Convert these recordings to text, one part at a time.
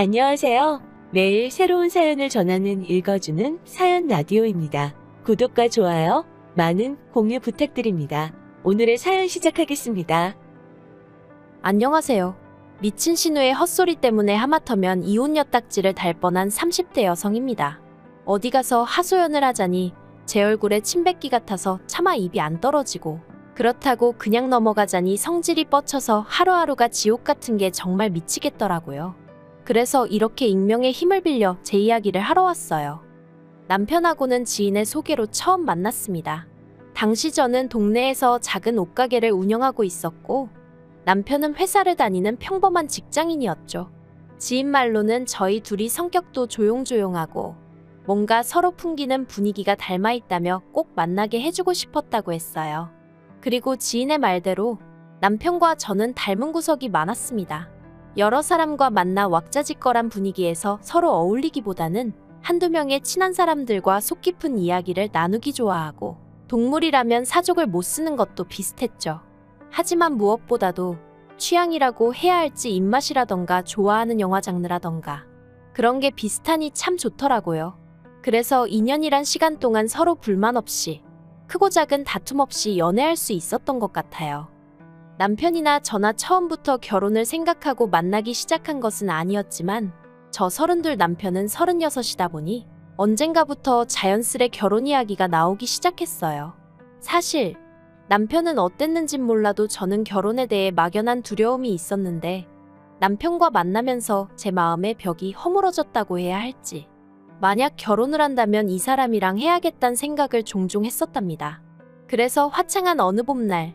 안녕하세요. 매일 새로운 사연을 전하는 읽어주는 사연 라디오입니다. 구독과 좋아요, 많은 공유 부탁드립니다. 오늘의 사연 시작하겠습니다. 안녕하세요. 미친 신우의 헛소리 때문에 하마터면 이혼 엿딱지를 달 뻔한 30대 여성입니다. 어디 가서 하소연을 하자니 제 얼굴에 침 뱉기 같아서 차마 입이 안 떨어지고, 그렇다고 그냥 넘어가자니 성질이 뻗쳐서 하루하루가 지옥 같은 게 정말 미치겠더라고요. 그래서 이렇게 익명의 힘을 빌려 제 이야기를 하러 왔어요. 남편하고는 지인의 소개로 처음 만났습니다. 당시 저는 동네에서 작은 옷가게를 운영하고 있었고, 남편은 회사를 다니는 평범한 직장인이었죠. 지인 말로는 저희 둘이 성격도 조용조용하고 뭔가 서로 풍기는 분위기가 닮아있다며 꼭 만나게 해주고 싶었다고 했어요. 그리고 지인의 말대로 남편과 저는 닮은 구석이 많았습니다. 여러 사람과 만나 왁자지껄한 분위기에서 서로 어울리기보다는 한두 명의 친한 사람들과 속 깊은 이야기를 나누기 좋아하고, 동물이라면 사족을 못 쓰는 것도 비슷했죠. 하지만 무엇보다도 취향이라고 해야 할지 입맛이라던가 좋아하는 영화 장르라던가 그런 게 비슷하니 참 좋더라고요. 그래서 2년이란 시간 동안 서로 불만 없이, 크고 작은 다툼 없이 연애할 수 있었던 것 같아요. 남편이나 저나 처음부터 결혼을 생각하고 만나기 시작한 것은 아니었지만, 저 32, 남편은 36이다 보니 언젠가부터 자연스레 결혼 이야기가 나오기 시작했어요. 사실 남편은 어땠는진 몰라도 저는 결혼에 대해 막연한 두려움이 있었는데, 남편과 만나면서 제 마음의 벽이 허물어졌다고 해야 할지, 만약 결혼을 한다면 이 사람이랑 해야겠다는 생각을 종종 했었답니다. 그래서 화창한 어느 봄날,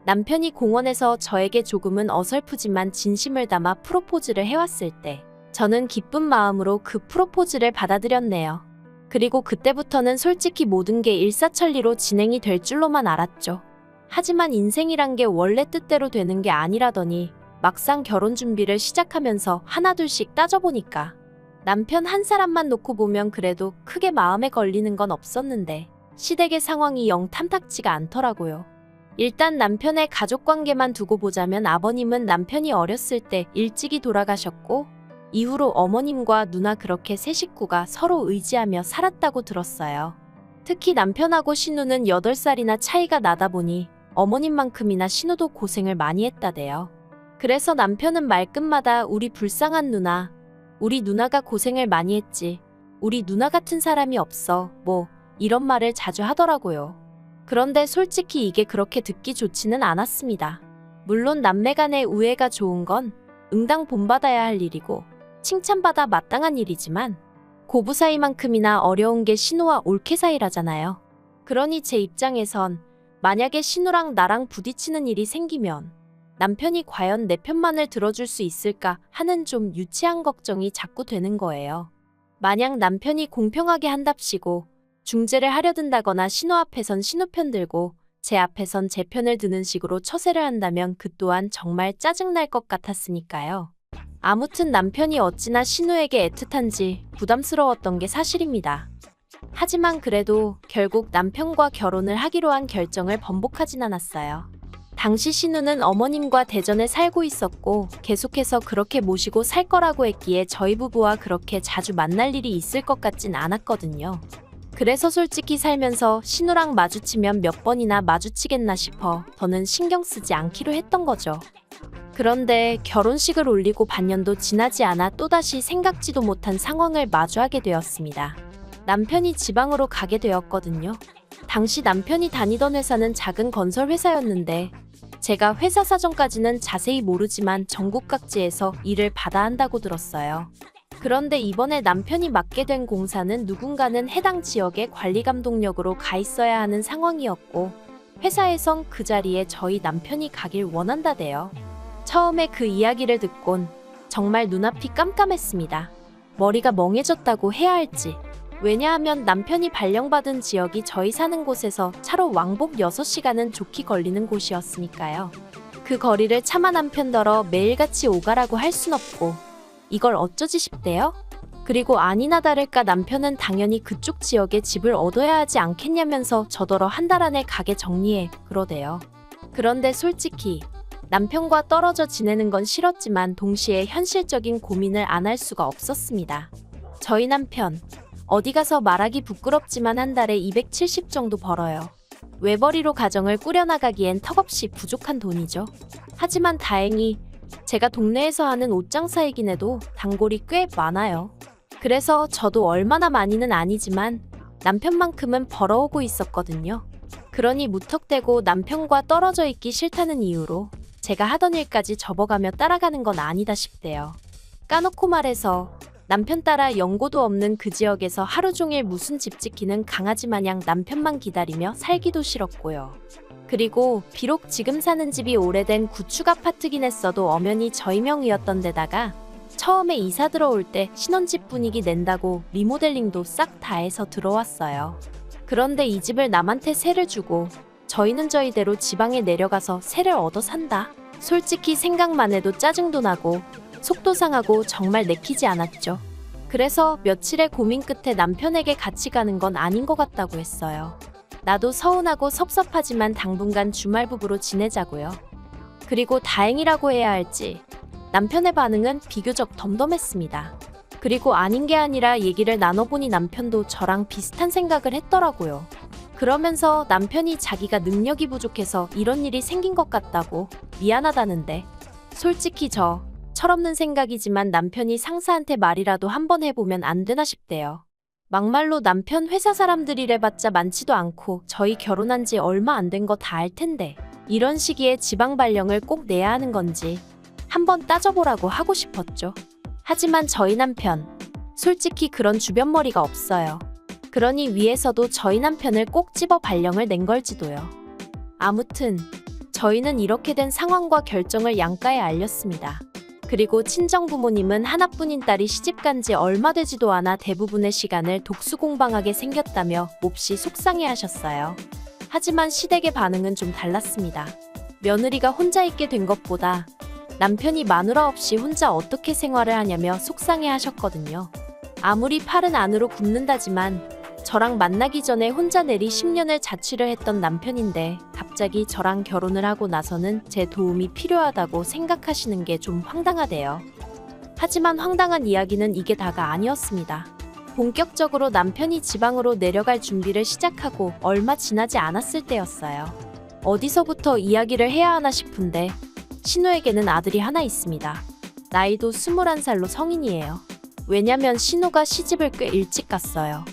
남편이 공원에서 저에게 조금은 어설프지만 진심을 담아 프로포즈를 해왔을 때, 저는 기쁜 마음으로 그 프로포즈를 받아들였네요. 그리고 그때부터는 솔직히 모든 게 일사천리로 진행이 될 줄로만 알았죠. 하지만 인생이란 게 원래 뜻대로 되는 게 아니라더니, 막상 결혼 준비를 시작하면서 하나둘씩 따져보니까 남편 한 사람만 놓고 보면 그래도 크게 마음에 걸리는 건 없었는데, 시댁의 상황이 영 탐탁지가 않더라고요. 일단 남편의 가족관계만 두고 보자면, 아버님은 남편이 어렸을 때 일찍이 돌아가셨고, 이후로 어머님과 누나 그렇게 세 식구가 서로 의지하며 살았다고 들었어요. 특히 남편하고 신우는 8살이나 차이가 나다 보니 어머님만큼이나 신우도 고생을 많이 했다대요. 그래서 남편은 말끝마다 우리 불쌍한 누나, 우리 누나가 고생을 많이 했지, 우리 누나 같은 사람이 없어, 뭐 이런 말을 자주 하더라고요. 그런데 솔직히 이게 그렇게 듣기 좋지는 않았습니다. 물론 남매 간의 우애가 좋은 건 응당 본받아야 할 일이고 칭찬받아 마땅한 일이지만, 고부 사이만큼이나 어려운 게 신우와 올케 사이라잖아요. 그러니 제 입장에선 만약에 신우랑 나랑 부딪히는 일이 생기면 남편이 과연 내 편만을 들어줄 수 있을까 하는 좀 유치한 걱정이 자꾸 되는 거예요. 만약 남편이 공평하게 한답시고 중재를 하려 든다거나 신우 앞에선 신우 편 들고 제 앞에선 제 편을 드는 식으로 처세를 한다면 그 또한 정말 짜증날 것 같았으니까요. 아무튼 남편이 어찌나 신우에게 애틋한지 부담스러웠던 게 사실입니다. 하지만 그래도 결국 남편과 결혼을 하기로 한 결정을 번복하진 않았어요. 당시 신우는 어머님과 대전에 살고 있었고, 계속해서 그렇게 모시고 살 거라고 했기에 저희 부부와 그렇게 자주 만날 일이 있을 것 같진 않았거든요. 그래서 솔직히 살면서 신우랑 마주치면 몇 번이나 마주치겠나 싶어 더는 신경 쓰지 않기로 했던 거죠. 그런데 결혼식을 올리고 반년도 지나지 않아 또다시 생각지도 못한 상황을 마주하게 되었습니다. 남편이 지방으로 가게 되었거든요. 당시 남편이 다니던 회사는 작은 건설 회사였는데, 제가 회사 사정까지는 자세히 모르지만 전국 각지에서 일을 받아 한다고 들었어요. 그런데 이번에 남편이 맡게 된 공사는 누군가는 해당 지역의 관리감독역으로 가 있어야 하는 상황이었고, 회사에선 그 자리에 저희 남편이 가길 원한다대요. 처음에 그 이야기를 듣곤 정말 눈앞이 깜깜했습니다. 머리가 멍해졌다고 해야 할지. 왜냐하면 남편이 발령받은 지역이 저희 사는 곳에서 차로 왕복 6시간은 좋게 걸리는 곳이었으니까요. 그 거리를 차마 남편더러 매일같이 오가라고 할 순 없고, 이걸 어쩌지 싶대요? 그리고 아니나 다를까 남편은 당연히 그쪽 지역에 집을 얻어야 하지 않겠냐면서 저더러 한 달 안에 가게 정리해 그러대요. 그런데 솔직히 남편과 떨어져 지내는 건 싫었지만 동시에 현실적인 고민을 안 할 수가 없었습니다. 저희 남편, 어디 가서 말하기 부끄럽지만 한 달에 270 정도 벌어요. 외벌이로 가정을 꾸려나가기엔 턱없이 부족한 돈이죠. 하지만 다행히 제가 동네에서 하는 옷장사이긴 해도 단골이 꽤 많아요. 그래서 저도 얼마나 많이는 아니지만 남편만큼은 벌어오고 있었거든요. 그러니 무턱대고 남편과 떨어져 있기 싫다는 이유로 제가 하던 일까지 접어가며 따라가는 건 아니다 싶대요. 까놓고 말해서 남편 따라 연고도 없는 그 지역에서 하루 종일 무슨 집 지키는 강아지 마냥 남편만 기다리며 살기도 싫었고요. 그리고 비록 지금 사는 집이 오래된 구축 아파트긴 했어도 엄연히 저희 명의였던 데다가 처음에 이사 들어올 때 신혼집 분위기 낸다고 리모델링도 싹 다 해서 들어왔어요. 그런데 이 집을 남한테 세를 주고 저희는 저희대로 지방에 내려가서 세를 얻어 산다. 솔직히 생각만 해도 짜증도 나고 속도 상하고 정말 내키지 않았죠. 그래서 며칠의 고민 끝에 남편에게 같이 가는 건 아닌 것 같다고 했어요. 나도 서운하고 섭섭하지만 당분간 주말 부부로 지내자고요. 그리고 다행이라고 해야 할지 남편의 반응은 비교적 덤덤했습니다. 그리고 아닌 게 아니라 얘기를 나눠보니 남편도 저랑 비슷한 생각을 했더라고요. 그러면서 남편이 자기가 능력이 부족해서 이런 일이 생긴 것 같다고 미안하다는데 솔직히 저 철없는 생각이지만 남편이 상사한테 말이라도 한번 해보면 안 되나 싶대요. 막말로 남편 회사 사람들이래봤자 많지도 않고 저희 결혼한 지 얼마 안 된 거 다 알 텐데 이런 시기에 지방 발령을 꼭 내야 하는 건지 한번 따져보라고 하고 싶었죠. 하지만 저희 남편 솔직히 그런 주변머리가 없어요. 그러니 위에서도 저희 남편을 꼭 집어 발령을 낸 걸지도요. 아무튼 저희는 이렇게 된 상황과 결정을 양가에 알렸습니다. 그리고 친정 부모님은 하나뿐인 딸이 시집간 지 얼마 되지도 않아 대부분의 시간을 독수공방하게 생겼다며 몹시 속상해하셨어요. 하지만 시댁의 반응은 좀 달랐습니다. 며느리가 혼자 있게 된 것보다 남편이 마누라 없이 혼자 어떻게 생활을 하냐며 속상해하셨거든요. 아무리 팔은 안으로 굽는다지만 저랑 만나기 전에 혼자 내리 10년을 자취를 했던 남편인데 갑자기 저랑 결혼을 하고 나서는 제 도움이 필요하다고 생각하시는 게 좀 황당하대요. 하지만 황당한 이야기는 이게 다가 아니었습니다. 본격적으로 남편이 지방으로 내려갈 준비를 시작하고 얼마 지나지 않았을 때였어요. 어디서부터 이야기를 해야 하나 싶은데 신우에게는 아들이 하나 있습니다. 나이도 21살로 성인이에요. 왜냐면 신우가 시집을 꽤 일찍 갔어요.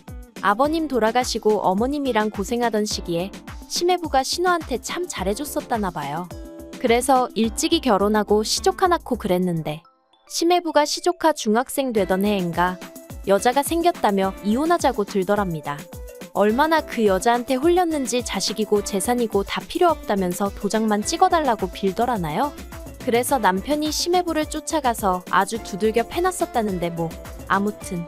아버님 돌아가시고 어머님이랑 고생하던 시기에 시매부가 신우한테 참 잘해줬었다나 봐요. 그래서 일찍이 결혼하고 시조카 낳고 그랬는데 시매부가 시조카 중학생 되던 해인가 여자가 생겼다며 이혼하자고 들더랍니다. 얼마나 그 여자한테 홀렸는지 자식이고 재산이고 다 필요 없다면서 도장만 찍어달라고 빌더라나요? 그래서 남편이 시매부를 쫓아가서 아주 두들겨 패놨었다는데 뭐 아무튼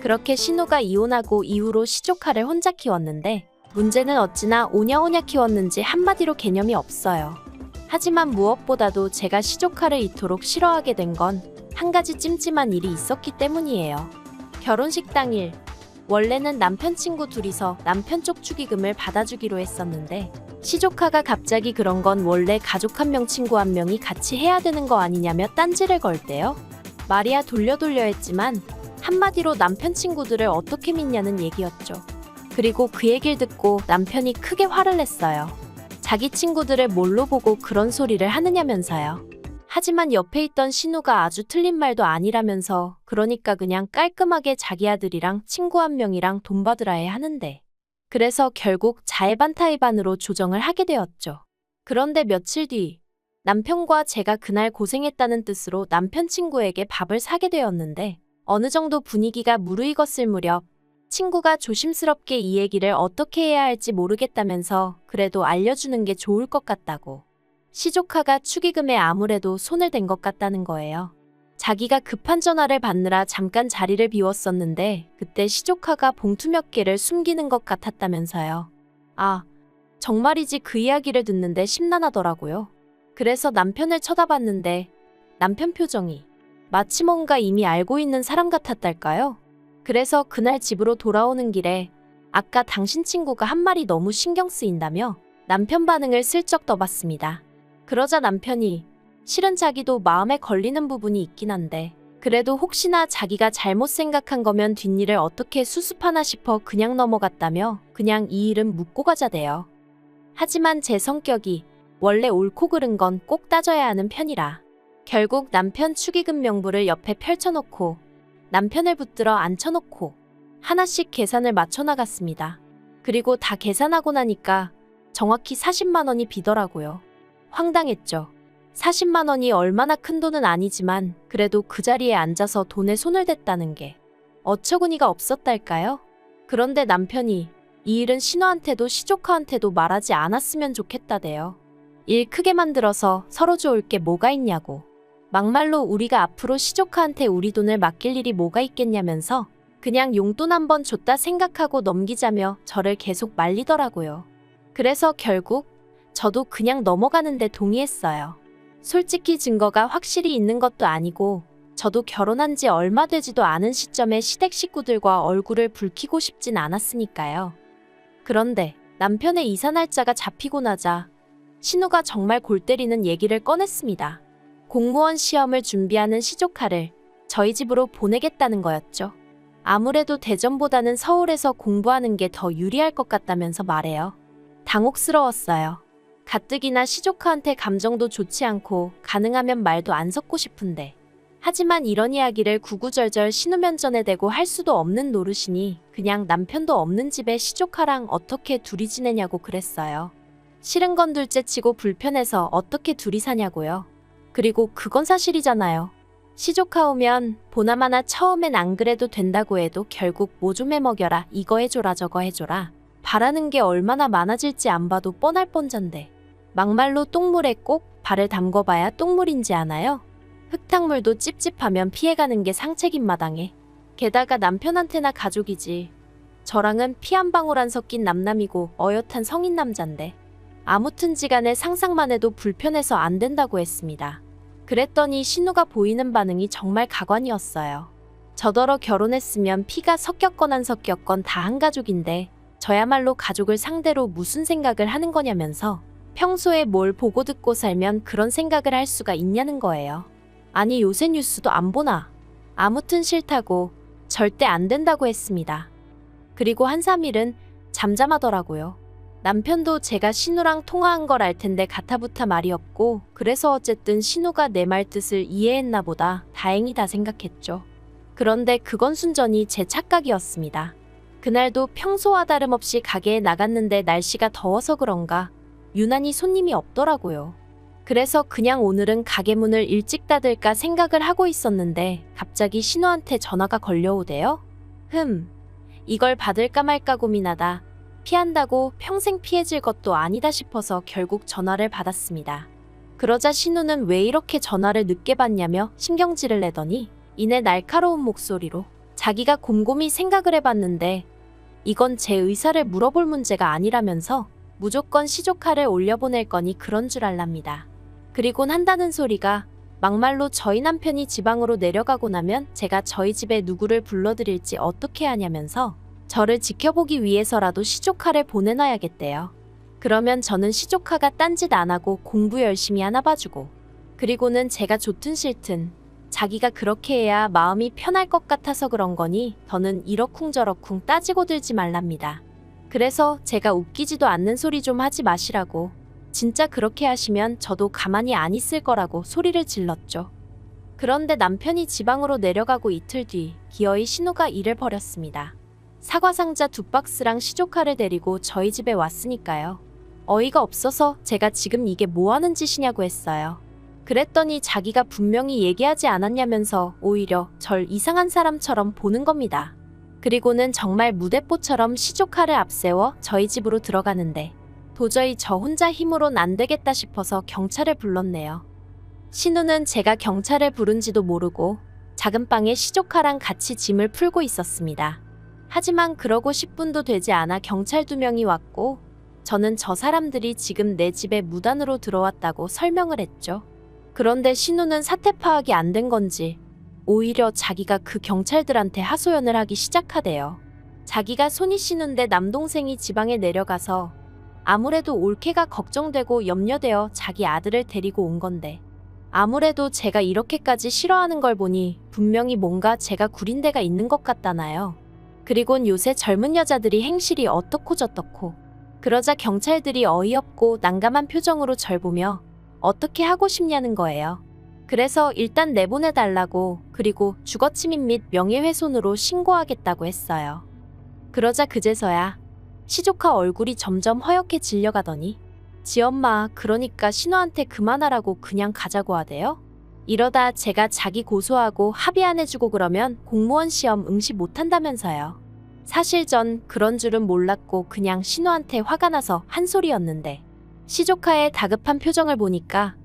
그렇게 신우가 이혼하고 이후로 시조카를 혼자 키웠는데 문제는 어찌나 오냐오냐 키웠는지 한마디로 개념이 없어요. 하지만 무엇보다도 제가 시조카를 이토록 싫어하게 된 건 한 가지 찜찜한 일이 있었기 때문이에요. 결혼식 당일 원래는 남편 친구 둘이서 남편 쪽 축의금을 받아주기로 했었는데 시조카가 갑자기 그런 건 원래 가족 한 명 친구 한 명이 같이 해야 되는 거 아니냐며 딴지를 걸대요. 말이야 돌려 했지만 한마디로 남편 친구들을 어떻게 믿냐는 얘기였죠. 그리고 그 얘기를 듣고 남편이 크게 화를 냈어요. 자기 친구들을 뭘로 보고 그런 소리를 하느냐면서요. 하지만 옆에 있던 신우가 아주 틀린 말도 아니라면서 그러니까 그냥 깔끔하게 자기 아들이랑 친구 한 명이랑 돈 받으라 해 하는데 그래서 결국 자의반타의반으로 조정을 하게 되었죠. 그런데 며칠 뒤 남편과 제가 그날 고생했다는 뜻으로 남편 친구에게 밥을 사게 되었는데 어느 정도 분위기가 무르익었을 무렵 친구가 조심스럽게 이 얘기를 어떻게 해야 할지 모르겠다면서 그래도 알려주는 게 좋을 것 같다고. 시조카가 축의금에 아무래도 손을 댄 것 같다는 거예요. 자기가 급한 전화를 받느라 잠깐 자리를 비웠었는데 그때 시조카가 봉투 몇 개를 숨기는 것 같았다면서요. 아, 정말이지 그 이야기를 듣는데 심란하더라고요. 그래서 남편을 쳐다봤는데 남편 표정이 마치 뭔가 이미 알고 있는 사람 같았달까요? 그래서 그날 집으로 돌아오는 길에 아까 당신 친구가 한 말이 너무 신경 쓰인다며 남편 반응을 슬쩍 떠봤습니다. 그러자 남편이 실은 자기도 마음에 걸리는 부분이 있긴 한데 그래도 혹시나 자기가 잘못 생각한 거면 뒷일을 어떻게 수습하나 싶어 그냥 넘어갔다며 그냥 이 일은 묻고 가자대요. 하지만 제 성격이 원래 옳고 그른 건 꼭 따져야 하는 편이라 결국 남편 축의금 명부를 옆에 펼쳐놓고 남편을 붙들어 앉혀놓고 하나씩 계산을 맞춰 나갔습니다. 그리고 다 계산하고 나니까 정확히 40만 원이 비더라고요. 황당했죠. 40만 원이 얼마나 큰 돈은 아니지만 그래도 그 자리에 앉아서 돈에 손을 댔다는 게 어처구니가 없었달까요? 그런데 남편이 이 일은 신우한테도 시조카한테도 말하지 않았으면 좋겠다대요. 일 크게 만들어서 서로 좋을 게 뭐가 있냐고. 막말로 우리가 앞으로 시조카한테 우리 돈을 맡길 일이 뭐가 있겠냐면서 그냥 용돈 한 번 줬다 생각하고 넘기자며 저를 계속 말리더라고요. 그래서 결국 저도 그냥 넘어가는데 동의했어요. 솔직히 증거가 확실히 있는 것도 아니고 저도 결혼한 지 얼마 되지도 않은 시점에 시댁 식구들과 얼굴을 붉히고 싶진 않았으니까요. 그런데 남편의 이사 날짜가 잡히고 나자 신우가 정말 골 때리는 얘기를 꺼냈습니다. 공무원 시험을 준비하는 시조카를 저희 집으로 보내겠다는 거였죠. 아무래도 대전보다는 서울에서 공부하는 게 더 유리할 것 같다면서 말해요. 당혹스러웠어요. 가뜩이나 시조카한테 감정도 좋지 않고 가능하면 말도 안 섞고 싶은데 하지만 이런 이야기를 구구절절 신우 면전에 대고 할 수도 없는 노릇이니 그냥 남편도 없는 집에 시조카랑 어떻게 둘이 지내냐고 그랬어요. 싫은 건 둘째치고 불편해서 어떻게 둘이 사냐고요. 그리고 그건 사실이잖아요. 시조카 오면 보나마나 처음엔 안 그래도 된다고 해도 결국 뭐 좀 해먹여라 이거 해줘라 저거 해줘라 바라는 게 얼마나 많아질지 안 봐도 뻔할 뻔잔데 막말로 똥물에 꼭 발을 담궈봐야 똥물인지 아나요? 흙탕물도 찝찝하면 피해가는 게 상책인 마당에 게다가 남편한테나 가족이지 저랑은 피 한 방울 안 섞인 남남이고 어엿한 성인 남잔데 아무튼지간에 상상만 해도 불편해서 안 된다고 했습니다. 그랬더니 신우가 보이는 반응이 정말 가관이었어요. 저더러 결혼했으면 피가 섞였건 안 섞였건 다 한 가족인데 저야말로 가족을 상대로 무슨 생각을 하는 거냐면서 평소에 뭘 보고 듣고 살면 그런 생각을 할 수가 있냐는 거예요. 아니 요새 뉴스도 안 보나? 아무튼 싫다고 절대 안 된다고 했습니다. 그리고 한 3일은 잠잠하더라고요. 남편도 제가 신우랑 통화한 걸 알 텐데 가타부타 말이 없고 그래서 어쨌든 신우가 내 말 뜻을 이해했나 보다 다행이다 생각했죠. 그런데 그건 순전히 제 착각이었습니다. 그날도 평소와 다름없이 가게에 나갔는데 날씨가 더워서 그런가 유난히 손님이 없더라고요. 그래서 그냥 오늘은 가게 문을 일찍 닫을까 생각을 하고 있었는데 갑자기 신우한테 전화가 걸려오대요. 이걸 받을까 말까 고민하다 피한다고 평생 피해질 것도 아니다 싶어서 결국 전화를 받았습니다. 그러자 신우는 왜 이렇게 전화를 늦게 받냐며 신경질을 내더니 이내 날카로운 목소리로 자기가 곰곰이 생각을 해봤는데 이건 제 의사를 물어볼 문제가 아니라면서 무조건 시조카를 올려보낼 거니 그런 줄 알랍니다. 그리곤 한다는 소리가 막말로 저희 남편이 지방으로 내려가고 나면 제가 저희 집에 누구를 불러드릴지 어떻게 하냐면서 저를 지켜보기 위해서라도 시조카를 보내놔야겠대요. 그러면 저는 시조카가 딴짓 안 하고 공부 열심히 하나 봐주고 그리고는 제가 좋든 싫든 자기가 그렇게 해야 마음이 편할 것 같아서 그런 거니 더는 이러쿵저러쿵 따지고 들지 말랍니다. 그래서 제가 웃기지도 않는 소리 좀 하지 마시라고 진짜 그렇게 하시면 저도 가만히 안 있을 거라고 소리를 질렀죠. 그런데 남편이 지방으로 내려가고 이틀 뒤 기어이 신우가 일을 벌였습니다. 사과상자 2박스랑 시조카를 데리고 저희 집에 왔으니까요. 어이가 없어서 제가 지금 이게 뭐 하는 짓이냐고 했어요. 그랬더니 자기가 분명히 얘기하지 않았냐면서 오히려 절 이상한 사람처럼 보는 겁니다. 그리고는 정말 무대뽀처럼 시조카를 앞세워 저희 집으로 들어가는데 도저히 저 혼자 힘으론 안 되겠다 싶어서 경찰을 불렀네요. 신우는 제가 경찰을 부른지도 모르고 작은 방에 시조카랑 같이 짐을 풀고 있었습니다. 하지만 그러고 10분도 되지 않아 경찰 2명이 왔고 저는 저 사람들이 지금 내 집에 무단으로 들어왔다고 설명을 했죠. 그런데 신우는 사태 파악이 안 된 건지 오히려 자기가 그 경찰들한테 하소연을 하기 시작하대요. 자기가 손이 시는데 남동생이 지방에 내려가서 아무래도 올케가 걱정되고 염려되어 자기 아들을 데리고 온 건데 아무래도 제가 이렇게까지 싫어하는 걸 보니 분명히 뭔가 제가 구린 데가 있는 것 같다나요. 그리곤 요새 젊은 여자들이 행실이 어떻고 저떻고. 그러자 경찰들이 어이없고 난감한 표정으로 절 보며 어떻게 하고 싶냐는 거예요. 그래서 일단 내보내달라고, 그리고 주거침입 및 명예훼손으로 신고하겠다고 했어요. 그러자 그제서야 시조카 얼굴이 점점 허옇게 질려가더니 지엄마, 그러니까 신우한테 그만하라고 그냥 가자고 하대요? 이러다 제가 자기 고소하고 합의 안 해주고 그러면 공무원 시험 응시 못한다면서요. 사실 전 그런 줄은 몰랐고 그냥 신우한테 화가 나서 한 소리였는데 시조카의 다급한 표정을 보니까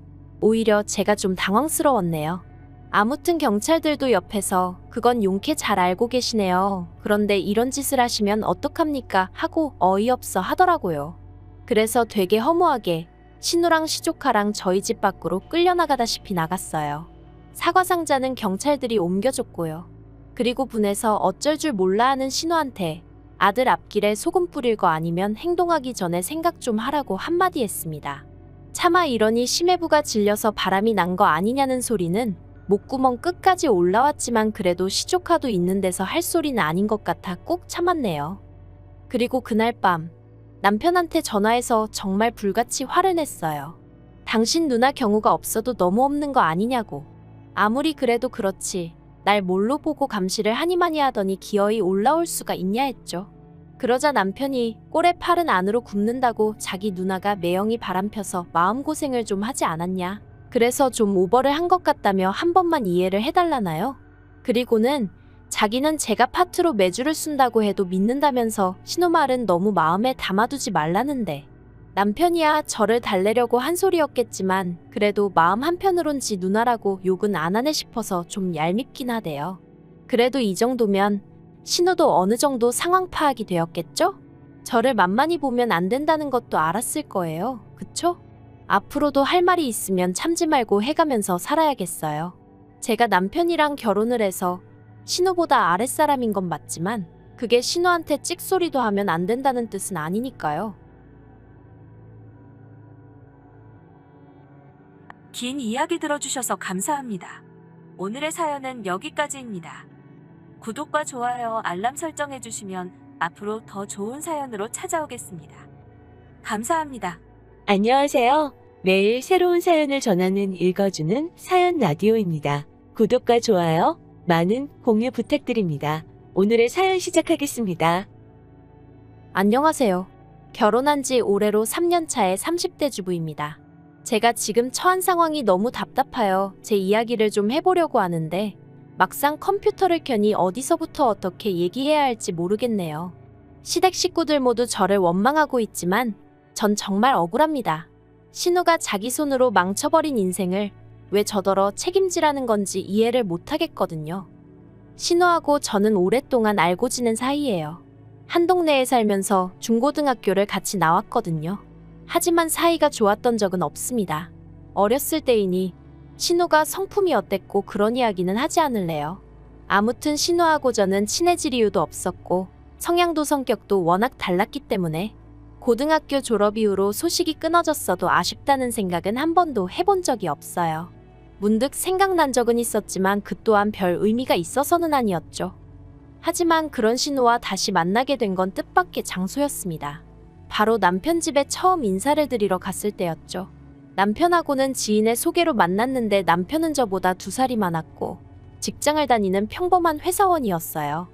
오히려 제가 좀 당황스러웠네요. 아무튼 경찰들도 옆에서 그건 용케 잘 알고 계시네요. 그런데 이런 짓을 하시면 어떡합니까? 하고 어이없어 하더라고요. 그래서 되게 허무하게 신우랑 시조카랑 저희 집 밖으로 끌려나가다시피 나갔어요. 사과 상자는 경찰들이 옮겨줬고요. 그리고 분해서 어쩔 줄 몰라 하는 신우한테 아들 앞길에 소금 뿌릴 거 아니면 행동하기 전에 생각 좀 하라고 한마디 했습니다. 차마 이러니 심해부가 질려서 바람이 난 거 아니냐는 소리는 목구멍 끝까지 올라왔지만 그래도 시조카도 있는 데서 할 소리는 아닌 것 같아 꾹 참았네요. 그리고 그날 밤 남편한테 전화해서 정말 불같이 화를 냈어요. 당신 누나 경우가 없어도 너무 없는 거 아니냐고. 아무리 그래도 그렇지 날 뭘로 보고 감시를 하니마니 하더니 기어이 올라올 수가 있냐 했죠. 그러자 남편이 꼴에 팔은 안으로 굽는다고 자기 누나가 매형이 바람펴서 마음고생을 좀 하지 않았냐. 그래서 좀 오버를 한 것 같다며 한 번만 이해를 해달라나요? 그리고는 자기는 제가 파트로 매주를 쓴다고 해도 믿는다면서 신우 말은 너무 마음에 담아두지 말라는데 남편이야 저를 달래려고 한 소리였겠지만 그래도 마음 한편으론 지 누나라고 욕은 안 하네 싶어서 좀 얄밉긴 하대요. 그래도 이 정도면 신우도 어느 정도 상황 파악이 되었겠죠? 저를 만만히 보면 안 된다는 것도 알았을 거예요. 그쵸? 앞으로도 할 말이 있으면 참지 말고 해가면서 살아야겠어요. 제가 남편이랑 결혼을 해서 신우보다 아랫사람인 건 맞지만 그게 신우한테 찍소리도 하면 안 된다는 뜻은 아니니까요. 긴 이야기 들어주셔서 감사합니다. 오늘의 사연은 여기까지입니다. 구독과 좋아요, 알람 설정해주시면 앞으로 더 좋은 사연으로 찾아오겠습니다. 감사합니다. 안녕하세요. 매일 새로운 사연을 전하는 읽어주는 사연 라디오입니다. 구독과 좋아요, 많은 공유 부탁드립니다. 오늘의 사연 시작하겠습니다. 안녕하세요. 결혼한 지 올해로 3년 차의 30대 주부입니다. 제가 지금 처한 상황이 너무 답답하여 제 이야기를 좀 해보려고 하는데 막상 컴퓨터를 켜니 어디서부터 어떻게 얘기해야 할지 모르겠네요. 시댁 식구들 모두 저를 원망하고 있지만 전 정말 억울합니다. 신우가 자기 손으로 망쳐버린 인생을 왜 저더러 책임지라는 건지 이해를 못하겠거든요. 신우하고 저는 오랫동안 알고 지낸 사이예요. 한 동네에 살면서 중고등학교를 같이 나왔거든요. 하지만 사이가 좋았던 적은 없습니다. 어렸을 때이니 신우가 성품이 어땠고 그런 이야기는 하지 않을래요. 아무튼 신우하고 저는 친해질 이유도 없었고 성향도 성격도 워낙 달랐기 때문에 고등학교 졸업 이후로 소식이 끊어졌어도 아쉽다는 생각은 한 번도 해본 적이 없어요. 문득 생각난 적은 있었지만 그 또한 별 의미가 있어서는 아니었죠. 하지만 그런 신우와 다시 만나게 된 건 뜻밖의 장소였습니다. 바로 남편 집에 처음 인사를 드리러 갔을 때였죠. 남편하고는 지인의 소개로 만났는데 남편은 저보다 2살이 많았고 직장을 다니는 평범한 회사원이었어요.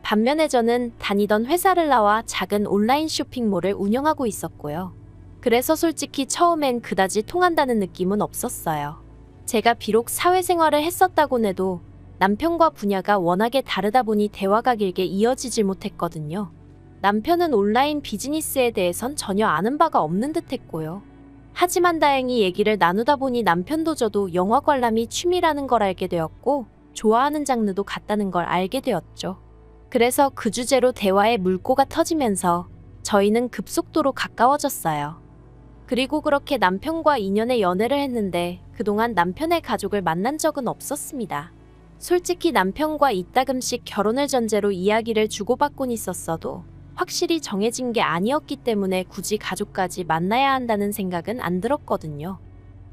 반면에 저는 다니던 회사를 나와 작은 온라인 쇼핑몰을 운영하고 있었고요. 그래서 솔직히 처음엔 그다지 통한다는 느낌은 없었어요. 제가 비록 사회생활을 했었다곤 해도 남편과 분야가 워낙에 다르다 보니 대화가 길게 이어지질 못했거든요. 남편은 온라인 비즈니스에 대해선 전혀 아는 바가 없는 듯 했고요. 하지만 다행히 얘기를 나누다 보니 남편도 저도 영화 관람이 취미라는 걸 알게 되었고 좋아하는 장르도 같다는 걸 알게 되었죠. 그래서 그 주제로 대화의 물꼬가 터지면서 저희는 급속도로 가까워졌어요. 그리고 그렇게 남편과 2년의 연애를 했는데 그동안 남편의 가족을 만난 적은 없었습니다. 솔직히 남편과 이따금씩 결혼을 전제로 이야기를 주고받곤 있었어도 확실히 정해진 게 아니었기 때문에 굳이 가족까지 만나야 한다는 생각은 안 들었거든요.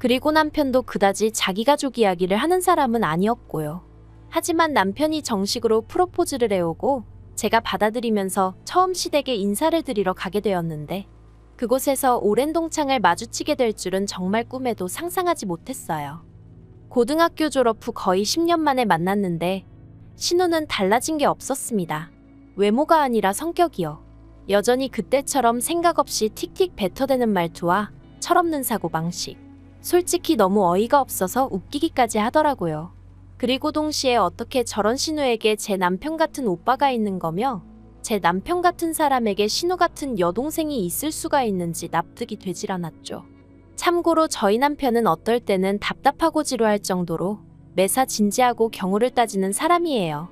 그리고 남편도 그다지 자기 가족 이야기를 하는 사람은 아니었고요. 하지만 남편이 정식으로 프로포즈를 해오고 제가 받아들이면서 처음 시댁에 인사를 드리러 가게 되었는데 그곳에서 오랜 동창을 마주치게 될 줄은 정말 꿈에도 상상하지 못했어요. 고등학교 졸업 후 거의 10년 만에 만났는데 신우는 달라진 게 없었습니다. 외모가 아니라 성격이요. 여전히 그때처럼 생각 없이 틱틱 뱉어대는 말투와 철없는 사고방식. 솔직히 너무 어이가 없어서 웃기기까지 하더라고요. 그리고 동시에 어떻게 저런 신우에게 제 남편 같은 오빠가 있는 거며 제 남편 같은 사람에게 신우 같은 여동생이 있을 수가 있는지 납득이 되질 않았죠. 참고로 저희 남편은 어떨 때는 답답하고 지루할 정도로 매사 진지하고 경우를 따지는 사람이에요.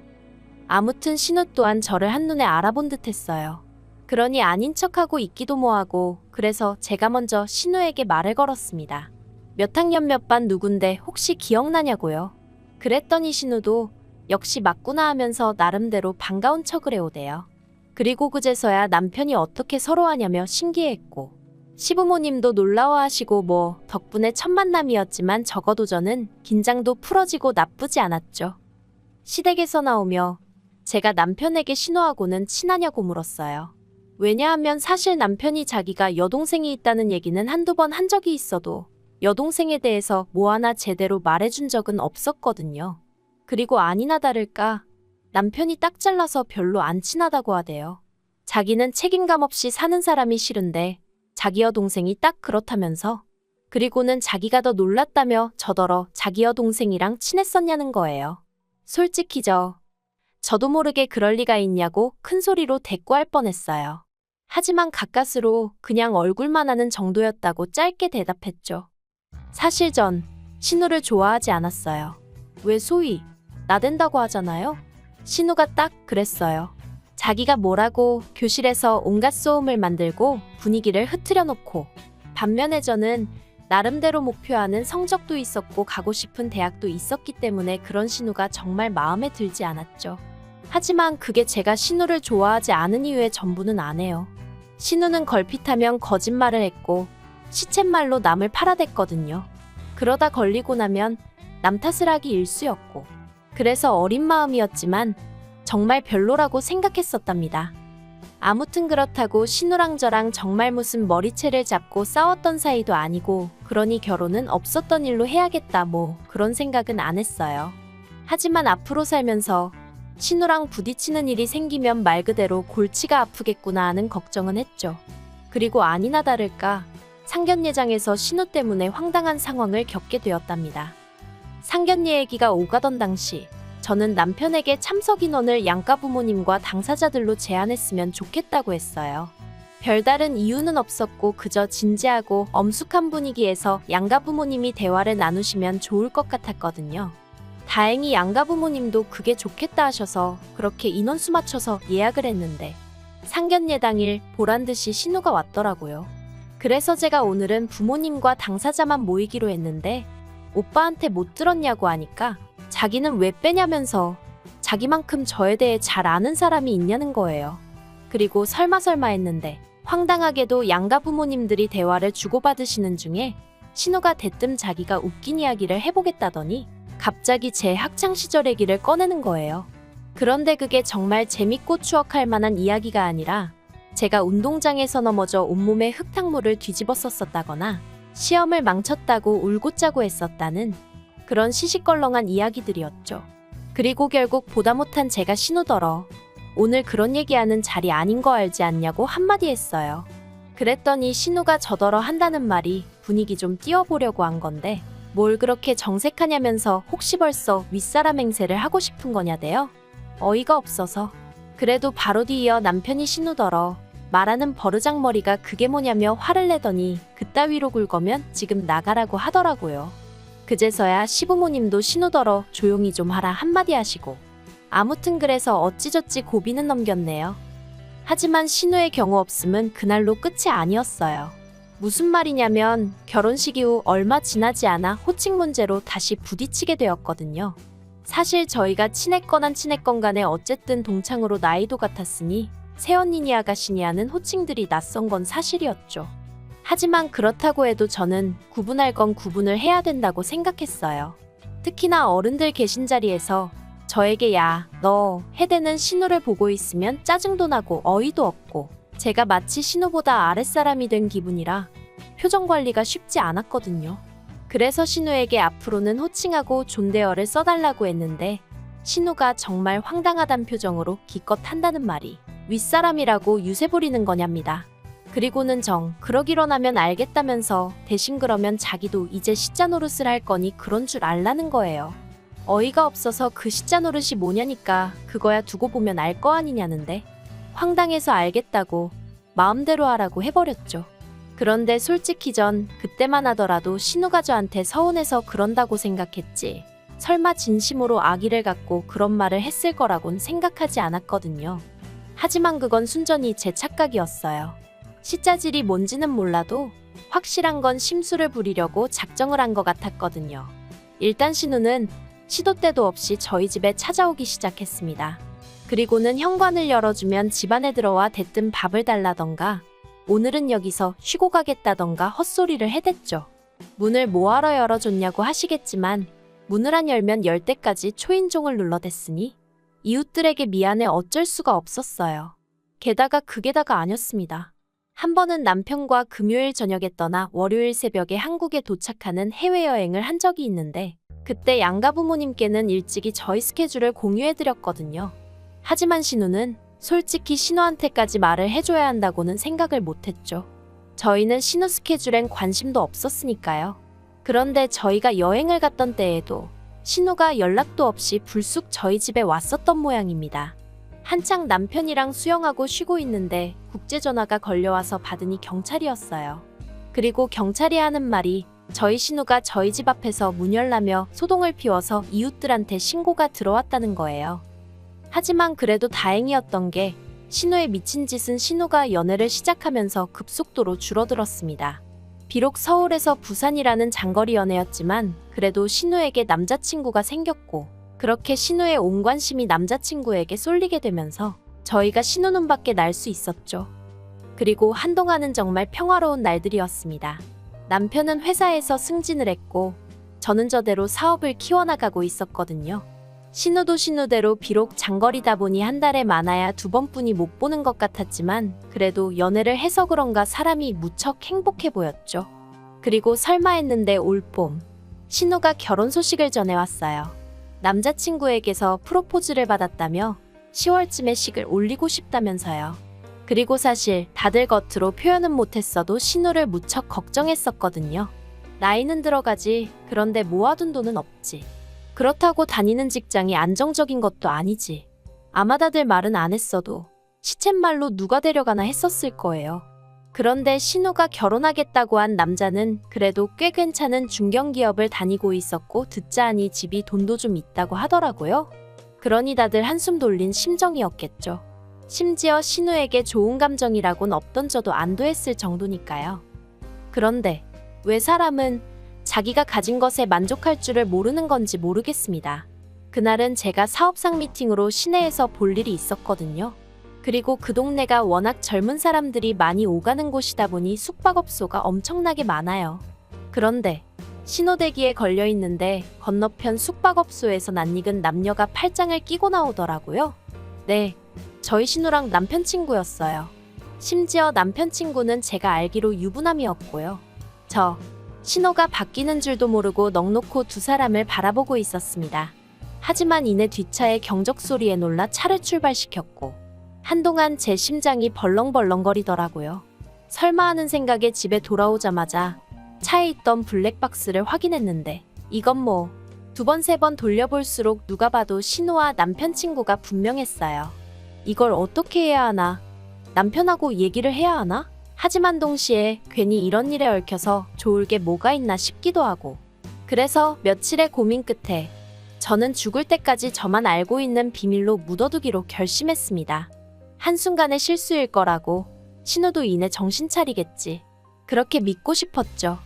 아무튼 신우 또한 저를 한눈에 알아본 듯 했어요. 그러니 아닌 척하고 있기도 뭐하고 그래서 제가 먼저 신우에게 말을 걸었습니다. 몇 학년 몇 반 누군데 혹시 기억나냐고요. 그랬더니 신우도 역시 맞구나 하면서 나름대로 반가운 척을 해오대요. 그리고 그제서야 남편이 어떻게 서로 하냐며 신기해했고 시부모님도 놀라워하시고 뭐 덕분에 첫 만남이었지만 적어도 저는 긴장도 풀어지고 나쁘지 않았죠. 시댁에서 나오며 제가 남편에게 신우하고는 친하냐고 물었어요. 왜냐하면 사실 남편이 자기가 여동생이 있다는 얘기는 한두 번 한 적이 있어도 여동생에 대해서 뭐 하나 제대로 말해준 적은 없었거든요. 그리고 아니나 다를까 남편이 딱 잘라서 별로 안 친하다고 하대요. 자기는 책임감 없이 사는 사람이 싫은데 자기 여동생이 딱 그렇다면서 그리고는 자기가 더 놀랐다며 저더러 자기 여동생이랑 친했었냐는 거예요. 솔직히 저도 모르게 그럴 리가 있냐고 큰 소리로 대꾸할 뻔했어요. 하지만 가까스로 그냥 얼굴만 하는 정도였다고 짧게 대답했죠. 사실 전 신우를 좋아하지 않았어요. 왜 소위 나댄다고 하잖아요. 신우가 딱 그랬어요. 자기가 뭐라고 교실에서 온갖 소음을 만들고 분위기를 흐트려 놓고 반면에 저는 나름대로 목표하는 성적도 있었고 가고 싶은 대학도 있었기 때문에 그런 신우가 정말 마음에 들지 않았죠. 하지만 그게 제가 신우를 좋아하지 않은 이유의 전부는 아니에요. 신우는 걸핏하면 거짓말을 했고 시쳇말로 남을 팔아댔거든요. 그러다 걸리고 나면 남 탓을 하기 일쑤였고 그래서 어린 마음이었지만 정말 별로라고 생각했었답니다. 아무튼 그렇다고 신우랑 저랑 정말 무슨 머리채를 잡고 싸웠던 사이도 아니고 그러니 결혼은 없었던 일로 해야겠다 뭐 그런 생각은 안 했어요. 하지만 앞으로 살면서 신우랑 부딪히는 일이 생기면 말 그대로 골치가 아프겠구나 하는 걱정은 했죠. 그리고 아니나 다를까 상견례장에서 신우 때문에 황당한 상황을 겪게 되었답니다. 상견례 얘기가 오가던 당시 저는 남편에게 참석 인원을 양가 부모님과 당사자들로 제한했으면 좋겠다고 했어요. 별다른 이유는 없었고 그저 진지하고 엄숙한 분위기에서 양가 부모님이 대화를 나누시면 좋을 것 같았거든요. 다행히 양가 부모님도 그게 좋겠다 하셔서 그렇게 인원수 맞춰서 예약을 했는데 상견례 당일 보란듯이 신우가 왔더라고요. 그래서 제가 오늘은 부모님과 당사자만 모이기로 했는데 오빠한테 못 들었냐고 하니까 자기는 왜 빼냐면서 자기만큼 저에 대해 잘 아는 사람이 있냐는 거예요. 그리고 설마 했는데 황당하게도 양가 부모님들이 대화를 주고받으시는 중에 신우가 대뜸 자기가 웃긴 이야기를 해보겠다더니 갑자기 제 학창시절 얘기를 꺼내는 거예요. 그런데 그게 정말 재밌고 추억할 만한 이야기가 아니라 제가 운동장에서 넘어져 온몸에 흙탕물을 뒤집었었다거나 시험을 망쳤다고 울고 짜고 했었다는 그런 시시껄렁한 이야기들이었죠. 그리고 결국 보다 못한 제가 신우더러 오늘 그런 얘기하는 자리 아닌 거 알지 않냐고 한마디 했어요. 그랬더니 신우가 저더러 한다는 말이 분위기 좀 띄워보려고 한 건데 뭘 그렇게 정색하냐면서 혹시 벌써 윗사람 행세를 하고 싶은 거냐대요. 어이가 없어서. 그래도 바로 뒤이어 남편이 신우더러 말하는 버르장머리가 그게 뭐냐며 화를 내더니 그따위로 굴거면 지금 나가라고 하더라고요. 그제서야 시부모님도 신우더러 조용히 좀 하라 한마디 하시고 아무튼 그래서 어찌저찌 고비는 넘겼네요. 하지만 신우의 경우 없음은 그날로 끝이 아니었어요. 무슨 말이냐면 결혼식 이후 얼마 지나지 않아 호칭 문제로 다시 부딪히게 되었거든요. 사실 저희가 친했건 안 친했건 간에 어쨌든 동창으로 나이도 같았으니 새언니니 아가씨니 하는 호칭들이 낯선 건 사실이었죠. 하지만 그렇다고 해도 저는 구분할 건 구분을 해야 된다고 생각했어요. 특히나 어른들 계신 자리에서 저에게 야, 너 해대는 신우를 보고 있으면 짜증도 나고 어이도 없고 제가 마치 신우보다 아랫사람이 된 기분이라 표정 관리가 쉽지 않았거든요. 그래서 신우에게 앞으로는 호칭하고 존대어를 써달라고 했는데 신우가 정말 황당하단 표정으로 기껏 한다는 말이 윗사람이라고 유세 부리는 거냐입니다. 그리고는 그러기로 하면 알겠다면서 대신 그러면 자기도 이제 시자 노릇을 할 거니 그런 줄 알라는 거예요. 어이가 없어서 그 시자 노릇이 뭐냐니까 그거야 두고 보면 알 거 아니냐는데 황당해서 알겠다고 마음대로 하라고 해버렸죠. 그런데 솔직히 전 그때만 하더라도 신우가 저한테 서운해서 그런다고 생각했지 설마 진심으로 악의를 갖고 그런 말을 했을 거라곤 생각하지 않았거든요. 하지만 그건 순전히 제 착각이었어요. 시자질이 뭔지는 몰라도 확실한 건 심술을 부리려고 작정을 한 것 같았거든요. 일단 신우는 시도 때도 없이 저희 집에 찾아오기 시작했습니다. 그리고는 현관을 열어주면 집안에 들어와 대뜸 밥을 달라던가 오늘은 여기서 쉬고 가겠다던가 헛소리를 해댔죠. 문을 뭐하러 열어줬냐고 하시겠지만 문을 안 열면 열 때까지 초인종을 눌러댔으니 이웃들에게 미안해 어쩔 수가 없었어요. 게다가 그게 다가 아니었습니다. 한 번은 남편과 금요일 저녁에 떠나 월요일 새벽에 한국에 도착하는 해외여행을 한 적이 있는데 그때 양가 부모님께는 일찍이 저희 스케줄을 공유해드렸거든요. 하지만 신우는 솔직히 신우한테까지 말을 해줘야 한다고는 생각을 못했죠. 저희는 신우 스케줄엔 관심도 없었으니까요. 그런데 저희가 여행을 갔던 때에도 신우가 연락도 없이 불쑥 저희 집에 왔었던 모양입니다. 한창 남편이랑 수영하고 쉬고 있는데 국제전화가 걸려와서 받으니 경찰이었어요. 그리고 경찰이 하는 말이 저희 신우가 저희 집 앞에서 문 열라며 소동을 피워서 이웃들한테 신고가 들어왔다는 거예요. 하지만 그래도 다행이었던 게 신우의 미친 짓은 신우가 연애를 시작하면서 급속도로 줄어들었습니다. 비록 서울에서 부산이라는 장거리 연애였지만 그래도 신우에게 남자친구가 생겼고 그렇게 신우의 온 관심이 남자친구에게 쏠리게 되면서 저희가 신우 눈밖에 날 수 있었죠. 그리고 한동안은 정말 평화로운 날들이었습니다. 남편은 회사에서 승진을 했고 저는 저대로 사업을 키워나가고 있었거든요. 신우도 신우대로 비록 장거리다 보니 한 달에 많아야 2번뿐이 못 보는 것 같았지만 그래도 연애를 해서 그런가 사람이 무척 행복해 보였죠. 그리고 설마 했는데 올봄 신우가 결혼 소식을 전해왔어요. 남자친구에게서 프로포즈를 받았다며 10월쯤에 식을 올리고 싶다면서요. 그리고 사실 다들 겉으로 표현은 못했어도 신우를 무척 걱정했었거든요. 나이는 들어가지 그런데 모아둔 돈은 없지. 그렇다고 다니는 직장이 안정적인 것도 아니지. 아마 다들 말은 안 했어도 시쳇말로 누가 데려가나 했었을 거예요. 그런데 신우가 결혼하겠다고 한 남자는 그래도 꽤 괜찮은 중견기업을 다니고 있었고 듣자 하니 집이 돈도 좀 있다고 하더라고요. 그러니 다들 한숨 돌린 심정이었겠죠. 심지어 신우에게 좋은 감정이라곤 없던 저도 안도했을 정도니까요. 그런데 왜 사람은 자기가 가진 것에 만족할 줄을 모르는 건지 모르겠습니다. 그날은 제가 사업상 미팅으로 시내에서 볼 일이 있었거든요. 그리고 그 동네가 워낙 젊은 사람들이 많이 오가는 곳이다 보니 숙박업소가 엄청나게 많아요. 그런데 신호대기에 걸려 있는데 건너편 숙박업소에서 낯익은 남녀가 팔짱을 끼고 나오더라고요. 네, 저희 신우랑 남편 친구였어요. 심지어 남편 친구는 제가 알기로 유부남이었고요. 저 신호가 바뀌는 줄도 모르고 넋놓고 두 사람을 바라보고 있었습니다. 하지만 이내 뒷차의 경적 소리에 놀라 차를 출발시켰고 한동안 제 심장이 벌렁벌렁거리더라고요. 설마 하는 생각에 집에 돌아오자마자 차에 있던 블랙박스를 확인했는데 이건 뭐 2번, 3번 돌려볼수록 누가 봐도 신우와 남편 친구가 분명했어요. 이걸 어떻게 해야 하나? 남편하고 얘기를 해야 하나? 하지만 동시에 괜히 이런 일에 얽혀서 좋을 게 뭐가 있나 싶기도 하고 그래서 며칠의 고민 끝에 저는 죽을 때까지 저만 알고 있는 비밀로 묻어두기로 결심했습니다. 한순간의 실수일 거라고 신우도 이내 정신 차리겠지. 그렇게 믿고 싶었죠.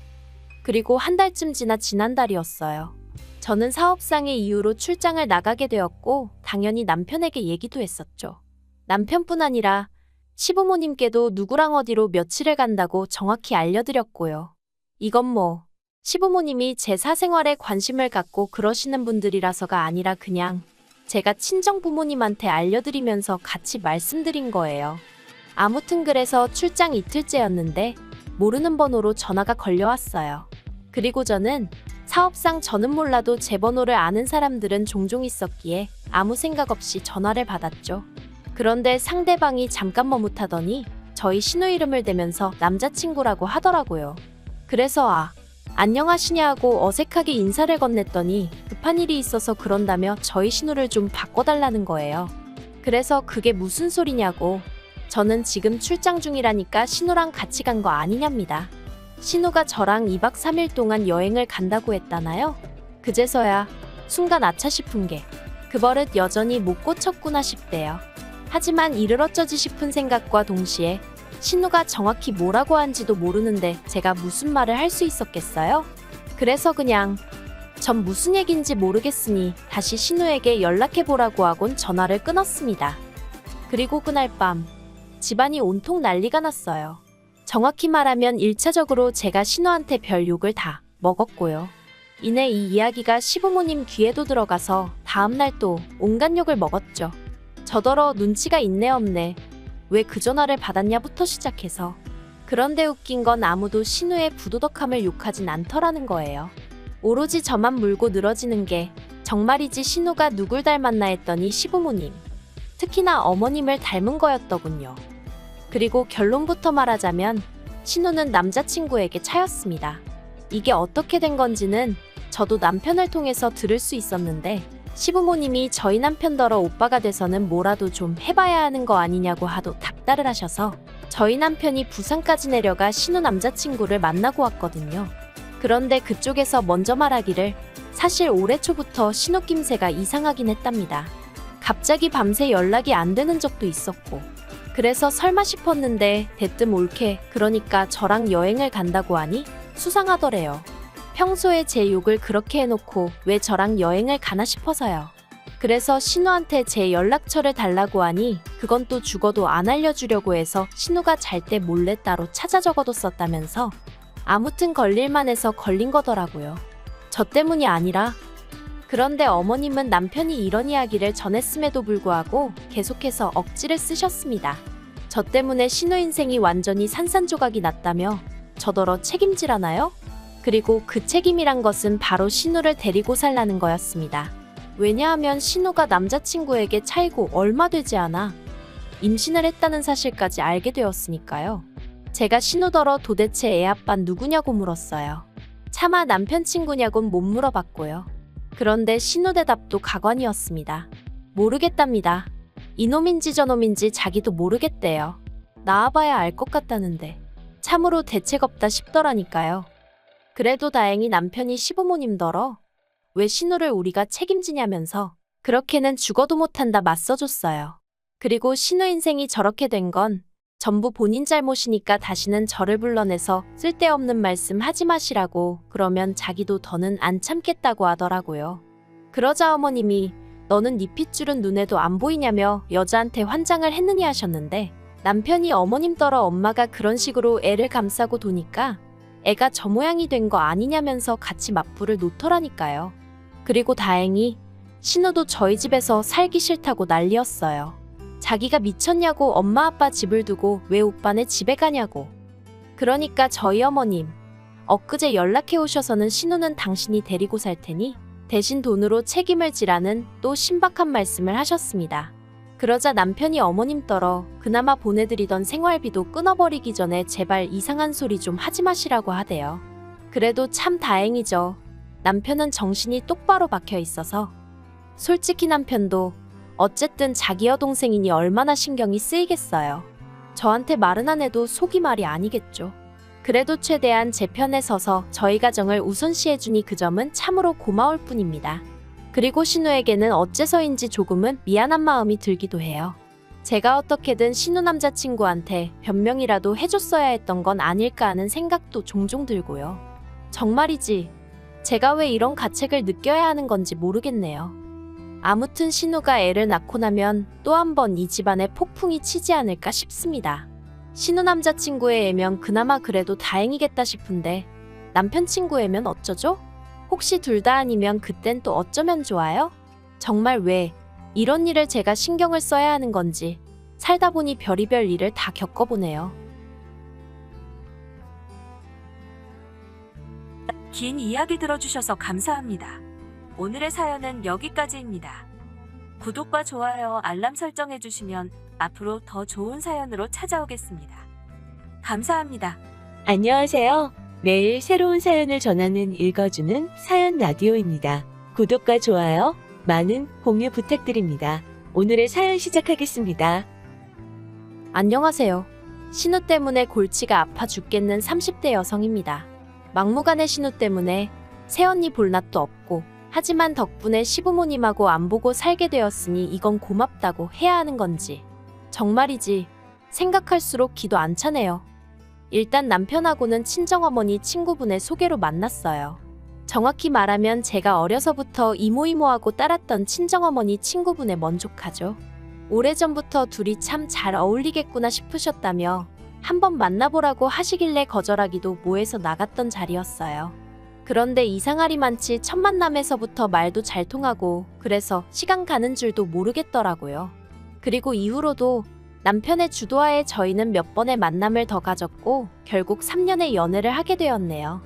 그리고 한 달쯤 지나 지난달이었어요. 저는 사업상의 이유로 출장을 나가게 되었고 당연히 남편에게 얘기도 했었죠. 남편뿐 아니라 시부모님께도 누구랑 어디로 며칠을 간다고 정확히 알려드렸고요. 이건 뭐 시부모님이 제 사생활에 관심을 갖고 그러시는 분들이라서가 아니라 그냥 제가 친정 부모님한테 알려드리면서 같이 말씀드린 거예요. 아무튼 그래서 출장 이틀째였는데 모르는 번호로 전화가 걸려왔어요. 그리고 저는 사업상 저는 몰라도 제 번호를 아는 사람들은 종종 있었기에 아무 생각 없이 전화를 받았죠. 그런데 상대방이 잠깐 머뭇하더니 저희 신우 이름을 대면서 남자친구라고 하더라고요. 그래서 안녕하시냐고 어색하게 인사를 건넸더니 급한 일이 있어서 그런다며 저희 신우를 좀 바꿔달라는 거예요. 그래서 그게 무슨 소리냐고 저는 지금 출장 중이라니까 신우랑 같이 간 거 아니냐입니다. 신우가 저랑 2박 3일 동안 여행을 간다고 했다나요? 그제서야 순간 아차 싶은 게 그 버릇 여전히 못 고쳤구나 싶대요. 하지만 이를 어쩌지 싶은 생각과 동시에 신우가 정확히 뭐라고 한지도 모르는데 제가 무슨 말을 할 수 있었겠어요? 그래서 그냥 전 무슨 얘긴지 모르겠으니 다시 신우에게 연락해보라고 하곤 전화를 끊었습니다. 그리고 그날 밤 집안이 온통 난리가 났어요. 정확히 말하면 1차적으로 제가 신우한테 별 욕을 다 먹었고요. 이내 이 이야기가 시부모님 귀에도 들어가서 다음날 또 온갖 욕을 먹었죠. 저더러 눈치가 있네 없네. 왜 그 전화를 받았냐부터 시작해서. 그런데 웃긴 건 아무도 신우의 부도덕함을 욕하진 않더라는 거예요. 오로지 저만 물고 늘어지는 게 정말이지 신우가 누굴 닮았나 했더니 시부모님, 특히나 어머님을 닮은 거였더군요. 그리고 결론부터 말하자면 신우는 남자친구에게 차였습니다. 이게 어떻게 된 건지는 저도 남편을 통해서 들을 수 있었는데 시부모님이 저희 남편더러 오빠가 돼서는 뭐라도 좀 해봐야 하는 거 아니냐고 하도 닥달을 하셔서 저희 남편이 부산까지 내려가 신우 남자친구를 만나고 왔거든요. 그런데 그쪽에서 먼저 말하기를 사실 올해 초부터 신우 낌새가 이상하긴 했답니다. 갑자기 밤새 연락이 안 되는 적도 있었고 그래서 설마 싶었는데 대뜸 올케 그러니까 저랑 여행을 간다고 하니 수상하더래요. 평소에 제 욕을 그렇게 해놓고 왜 저랑 여행을 가나 싶어서요. 그래서 신우한테 제 연락처를 달라고 하니 그건 또 죽어도 안 알려주려고 해서 신우가 잘 때 몰래 따로 찾아 적어뒀었다면서 아무튼 걸릴만 해서 걸린 거더라고요. 저 때문이 아니라. 그런데 어머님은 남편이 이런 이야기를 전했음에도 불구하고 계속해서 억지를 쓰셨습니다. 저 때문에 신우 인생이 완전히 산산조각이 났다며 저더러 책임지라나요? 그리고 그 책임이란 것은 바로 신우를 데리고 살라는 거였습니다. 왜냐하면 신우가 남자친구에게 차이고 얼마 되지 않아 임신을 했다는 사실까지 알게 되었으니까요. 제가 신우더러 도대체 애 아빠 누구냐고 물었어요. 차마 남편 친구냐곤 못 물어봤고요. 그런데 신우 대답도 가관이었습니다. 모르겠답니다. 이놈인지 저놈인지 자기도 모르겠대요. 나와봐야 알 것 같다는데 참으로 대책 없다 싶더라니까요. 그래도 다행히 남편이 시부모님더러 왜 신우를 우리가 책임지냐면서 그렇게는 죽어도 못한다 맞서줬어요. 그리고 신우 인생이 저렇게 된 건 전부 본인 잘못이니까 다시는 저를 불러내서 쓸데없는 말씀 하지 마시라고 그러면 자기도 더는 안 참겠다고 하더라고요. 그러자 어머님이 너는 네 핏줄은 눈에도 안 보이냐며 여자한테 환장을 했느니 하셨는데 남편이 어머님더러 엄마가 그런 식으로 애를 감싸고 도니까 애가 저 모양이 된 거 아니냐면서 같이 맞불을 놓더라니까요. 그리고 다행히 신우도 저희 집에서 살기 싫다고 난리였어요. 자기가 미쳤냐고 엄마 아빠 집을 두고 왜 오빠네 집에 가냐고. 그러니까 저희 어머님 엊그제 연락해 오셔서는 신우는 당신이 데리고 살 테니 대신 돈으로 책임을 지라는 또 신박한 말씀을 하셨습니다. 그러자 남편이 어머님더러 그나마 보내드리던 생활비도 끊어버리기 전에 제발 이상한 소리 좀 하지 마시라고 하대요. 그래도 참 다행이죠. 남편은 정신이 똑바로 박혀 있어서. 솔직히 남편도 어쨌든 자기 여동생이니 얼마나 신경이 쓰이겠어요. 저한테 말은 안 해도 속이 말이 아니겠죠. 그래도 최대한 제 편에 서서 저희 가정을 우선시해주니 그 점은 참으로 고마울 뿐입니다. 그리고 신우에게는 어째서인지 조금은 미안한 마음이 들기도 해요. 제가 어떻게든 신우 남자친구한테 변명이라도 해줬어야 했던 건 아닐까 하는 생각도 종종 들고요. 정말이지 제가 왜 이런 가책을 느껴야 하는 건지 모르겠네요. 아무튼 신우가 애를 낳고 나면 또 한 번 이 집안에 폭풍이 치지 않을까 싶습니다. 신우 남자친구의 애면 그나마 그래도 다행이겠다 싶은데 남편 친구 애면 어쩌죠? 혹시 둘 다 아니면 그땐 또 어쩌면 좋아요? 정말 왜 이런 일을 제가 신경을 써야 하는 건지 살다 보니 별의별 일을 다 겪어보네요. 긴 이야기 들어주셔서 감사합니다. 오늘의 사연은 여기까지입니다. 구독과 좋아요, 알람 설정해주시면 앞으로 더 좋은 사연으로 찾아오겠습니다. 감사합니다. 안녕하세요. 매일 새로운 사연을 전하는 읽어주는 사연 라디오입니다. 구독과 좋아요, 많은 공유 부탁드립니다. 오늘의 사연 시작하겠습니다. 안녕하세요. 신우 때문에 골치가 아파 죽겠는 30대 여성입니다. 막무가내 신우 때문에 새언니 볼낯도 없고 하지만 덕분에 시부모님하고 안 보고 살게 되었으니 이건 고맙다고 해야 하는 건지 정말이지 생각할수록 기도 안 차네요. 일단 남편하고는 친정어머니 친구분의 소개로 만났어요. 정확히 말하면 제가 어려서부터 이모이모하고 따랐던 친정어머니 친구분에 먼족하죠. 오래전부터 둘이 참 잘 어울리겠구나 싶으셨다며 한번 만나보라고 하시길래 거절하기도 뭐해서 나갔던 자리였어요. 그런데 이상하리만치 첫 만남에서부터 말도 잘 통하고 그래서 시간 가는 줄도 모르겠더라고요. 그리고 이후로도 남편의 주도하에 저희는 몇 번의 만남을 더 가졌고 결국 3년의 연애를 하게 되었네요.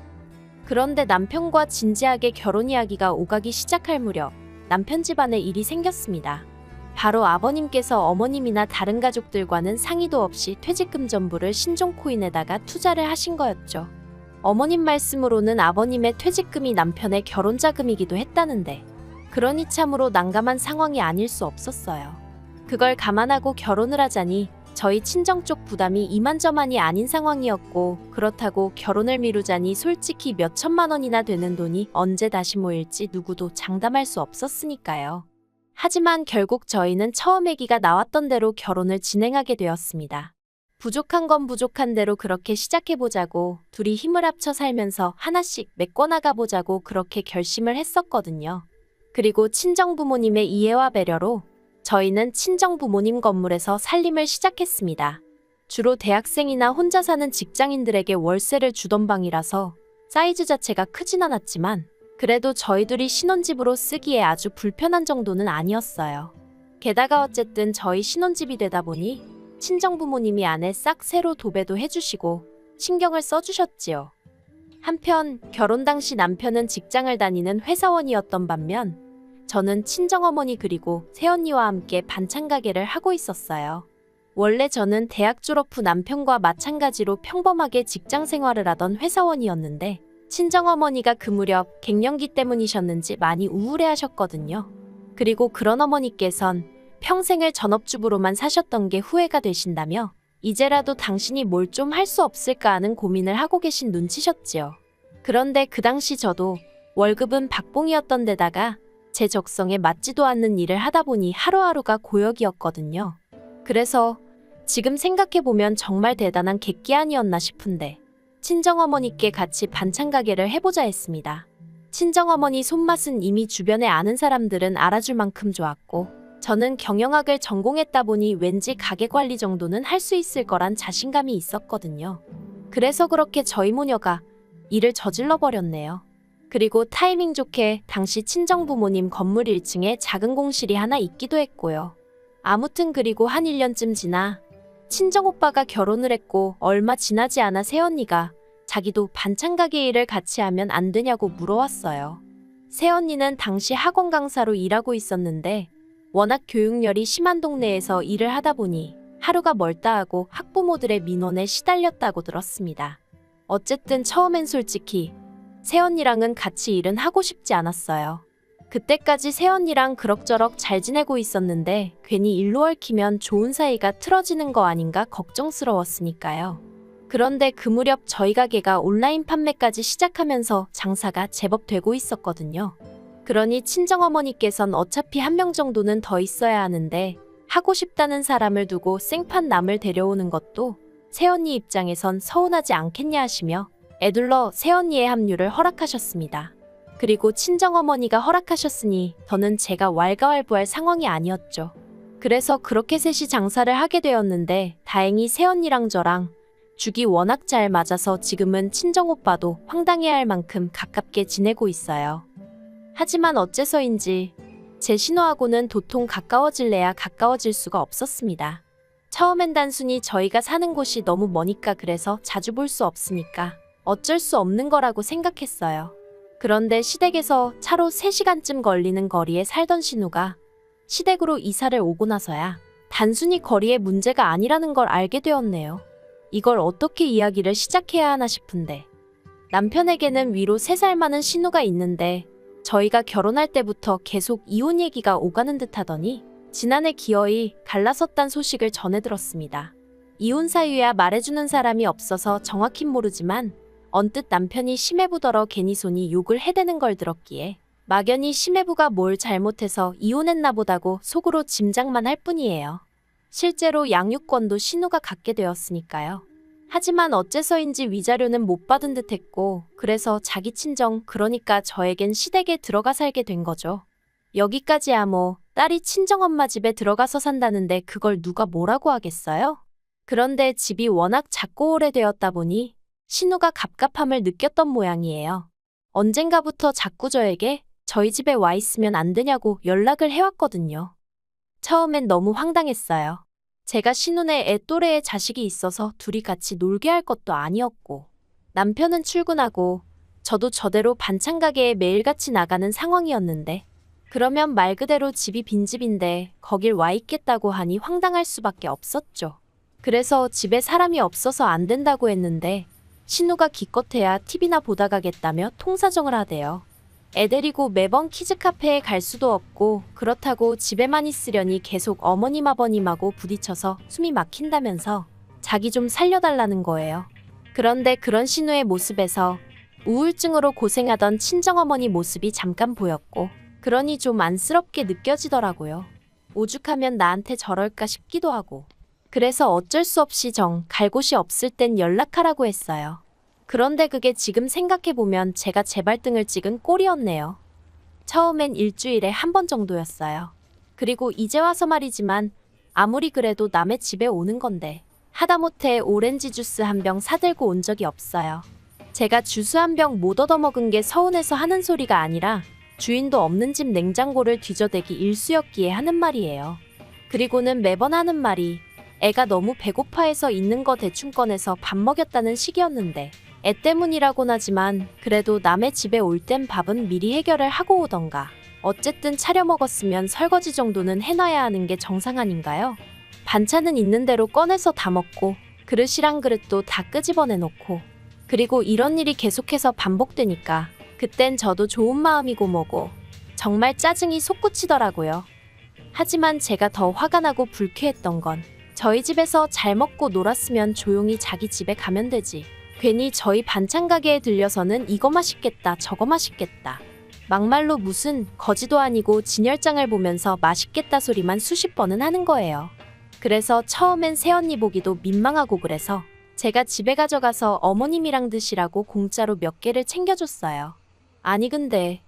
그런데 남편과 진지하게 결혼 이야기가 오가기 시작할 무렵 남편 집안에 일이 생겼습니다. 바로 아버님께서 어머님이나 다른 가족들과는 상의도 없이 퇴직금 전부를 신종코인에다가 투자를 하신 거였죠. 어머님 말씀으로는 아버님의 퇴직금이 남편의 결혼자금이기도 했다는데 그러니 참으로 난감한 상황이 아닐 수 없었어요. 그걸 감안하고 결혼을 하자니 저희 친정 쪽 부담이 이만저만이 아닌 상황이었고 그렇다고 결혼을 미루자니 솔직히 몇 천만 원이나 되는 돈이 언제 다시 모일지 누구도 장담할 수 없었으니까요. 하지만 결국 저희는 처음 아기가 나왔던 대로 결혼을 진행하게 되었습니다. 부족한 건 부족한 대로 그렇게 시작해보자고 둘이 힘을 합쳐 살면서 하나씩 메꿔나가보자고 그렇게 결심을 했었거든요. 그리고 친정부모님의 이해와 배려로 저희는 친정부모님 건물에서 살림을 시작했습니다. 주로 대학생이나 혼자 사는 직장인들에게 월세를 주던 방이라서 사이즈 자체가 크진 않았지만 그래도 저희들이 신혼집으로 쓰기에 아주 불편한 정도는 아니었어요. 게다가 어쨌든 저희 신혼집이 되다 보니 친정부모님이 안에 싹 새로 도배도 해주시고 신경을 써주셨지요. 한편 결혼 당시 남편은 직장을 다니는 회사원이었던 반면 저는 친정어머니 그리고 새언니와 함께 반찬 가게를 하고 있었어요. 원래 저는 대학 졸업 후 남편과 마찬가지로 평범하게 직장 생활을 하던 회사원이었는데 친정어머니가 그 무렵 갱년기 때문이셨는지 많이 우울해하셨거든요. 그리고 그런 어머니께선 평생을 전업주부로만 사셨던 게 후회가 되신다며 이제라도 당신이 뭘 좀 할 수 없을까 하는 고민을 하고 계신 눈치셨지요. 그런데 그 당시 저도 월급은 박봉이었던 데다가 제 적성에 맞지도 않는 일을 하다 보니 하루하루가 고역이었거든요. 그래서 지금 생각해보면 정말 대단한 객기 아니었나 싶은데 친정어머니께 같이 반찬 가게를 해보자 했습니다. 친정어머니 손맛은 이미 주변에 아는 사람들은 알아줄 만큼 좋았고 저는 경영학을 전공했다 보니 왠지 가게 관리 정도는 할 수 있을 거란 자신감이 있었거든요. 그래서 그렇게 저희 모녀가 일을 저질러 버렸네요. 그리고 타이밍 좋게 당시 친정부모님 건물 1층에 작은 공실이 하나 있기도 했고요. 아무튼 그리고 한 1년쯤 지나 친정오빠가 결혼을 했고 얼마 지나지 않아 새언니가 자기도 반찬 가게 일을 같이 하면 안 되냐고 물어왔어요. 새언니는 당시 학원 강사로 일하고 있었는데 워낙 교육열이 심한 동네에서 일을 하다 보니 하루가 멀다 하고 학부모들의 민원에 시달렸다고 들었습니다. 어쨌든 처음엔 솔직히 새언니랑은 같이 일은 하고 싶지 않았어요. 그때까지 새언니랑 그럭저럭 잘 지내고 있었는데 괜히 일로 얽히면 좋은 사이가 틀어지는 거 아닌가 걱정스러웠으니까요. 그런데 그 무렵 저희 가게가 온라인 판매까지 시작하면서 장사가 제법 되고 있었거든요. 그러니 친정어머니께선 어차피 한 명 정도는 더 있어야 하는데 하고 싶다는 사람을 두고 생판 남을 데려오는 것도 새언니 입장에선 서운하지 않겠냐 하시며 애둘러 새언니의 합류를 허락하셨습니다. 그리고 친정어머니가 허락하셨으니 더는 제가 왈가왈부할 상황이 아니었죠. 그래서 그렇게 셋이 장사를 하게 되었는데 다행히 새언니랑 저랑 죽이 워낙 잘 맞아서 지금은 친정오빠도 황당해할 만큼 가깝게 지내고 있어요. 하지만 어째서인지 제 신호하고는 도통 가까워질래야 가까워질 수가 없었습니다. 처음엔 단순히 저희가 사는 곳이 너무 머니까 그래서 자주 볼 수 없으니까 어쩔 수 없는 거라고 생각했어요. 그런데 시댁에서 차로 3시간쯤 걸리는 거리에 살던 신우가 시댁으로 이사를 오고 나서야 단순히 거리의 문제가 아니라는 걸 알게 되었네요. 이걸 어떻게 이야기를 시작해야 하나 싶은데 남편에게는 위로 3살 많은 신우가 있는데 저희가 결혼할 때부터 계속 이혼 얘기가 오가는 듯 하더니 지난해 기어이 갈라섰단 소식을 전해 들었습니다. 이혼 사유야 말해주는 사람이 없어서 정확힌 모르지만 언뜻 남편이 심해부더러 괜히 손이 욕을 해대는 걸 들었기에 막연히 심해부가 뭘 잘못해서 이혼했나 보다고 속으로 짐작만 할 뿐이에요. 실제로 양육권도 신우가 갖게 되었으니까요. 하지만 어째서인지 위자료는 못 받은 듯 했고 그래서 자기 친정 그러니까 저에겐 시댁에 들어가 살게 된 거죠. 여기까지야 뭐 딸이 친정엄마 집에 들어가서 산다는데 그걸 누가 뭐라고 하겠어요? 그런데 집이 워낙 작고 오래되었다 보니 신우가 갑갑함을 느꼈던 모양이에요. 언젠가부터 자꾸 저에게 저희 집에 와 있으면 안 되냐고 연락을 해왔거든요. 처음엔 너무 황당했어요. 제가 신혼에 애 또래의 자식이 있어서 둘이 같이 놀게 할 것도 아니었고 남편은 출근하고 저도 저대로 반찬 가게에 매일같이 나가는 상황이었는데 그러면 말 그대로 집이 빈집인데 거길 와 있겠다고 하니 황당할 수밖에 없었죠. 그래서 집에 사람이 없어서 안 된다고 했는데 신우가 기껏해야 TV나 보다 가겠다며 통사정을 하대요. 애 데리고 매번 키즈카페에 갈 수도 없고 그렇다고 집에만 있으려니 계속 어머님 아버님하고 부딪혀서 숨이 막힌다면서 자기 좀 살려달라는 거예요. 그런데 그런 신우의 모습에서 우울증으로 고생하던 친정어머니 모습이 잠깐 보였고 그러니 좀 안쓰럽게 느껴지더라고요. 오죽하면 나한테 저럴까 싶기도 하고 그래서 어쩔 수 없이 갈 곳이 없을 땐 연락하라고 했어요. 그런데 그게 지금 생각해보면 제가 제 발등을 찍은 꼴이었네요. 처음엔 일주일에 한 번 정도였어요. 그리고 이제 와서 말이지만 아무리 그래도 남의 집에 오는 건데 하다못해 오렌지 주스 한 병 사들고 온 적이 없어요. 제가 주스 한 병 못 얻어먹은 게 서운해서 하는 소리가 아니라 주인도 없는 집 냉장고를 뒤져대기 일쑤였기에 하는 말이에요. 그리고는 매번 하는 말이 애가 너무 배고파해서 있는 거 대충 꺼내서 밥 먹였다는 식이었는데 애 때문이라곤 하지만 그래도 남의 집에 올 땐 밥은 미리 해결을 하고 오던가 어쨌든 차려 먹었으면 설거지 정도는 해놔야 하는 게 정상 아닌가요? 반찬은 있는 대로 꺼내서 다 먹고 그릇이랑 그릇도 다 끄집어내놓고 그리고 이런 일이 계속해서 반복되니까 그땐 저도 좋은 마음이고 뭐고 정말 짜증이 솟구치더라고요. 하지만 제가 더 화가 나고 불쾌했던 건 저희 집에서 잘 먹고 놀았으면 조용히 자기 집에 가면 되지. 괜히 저희 반찬 가게에 들려서는 이거 맛있겠다 저거 맛있겠다. 막말로 무슨 거지도 아니고 진열장을 보면서 맛있겠다 소리만 수십 번은 하는 거예요. 그래서 처음엔 새언니 보기도 민망하고 그래서 제가 집에 가져가서 어머님이랑 드시라고 공짜로 몇 개를 챙겨줬어요. 아니 근데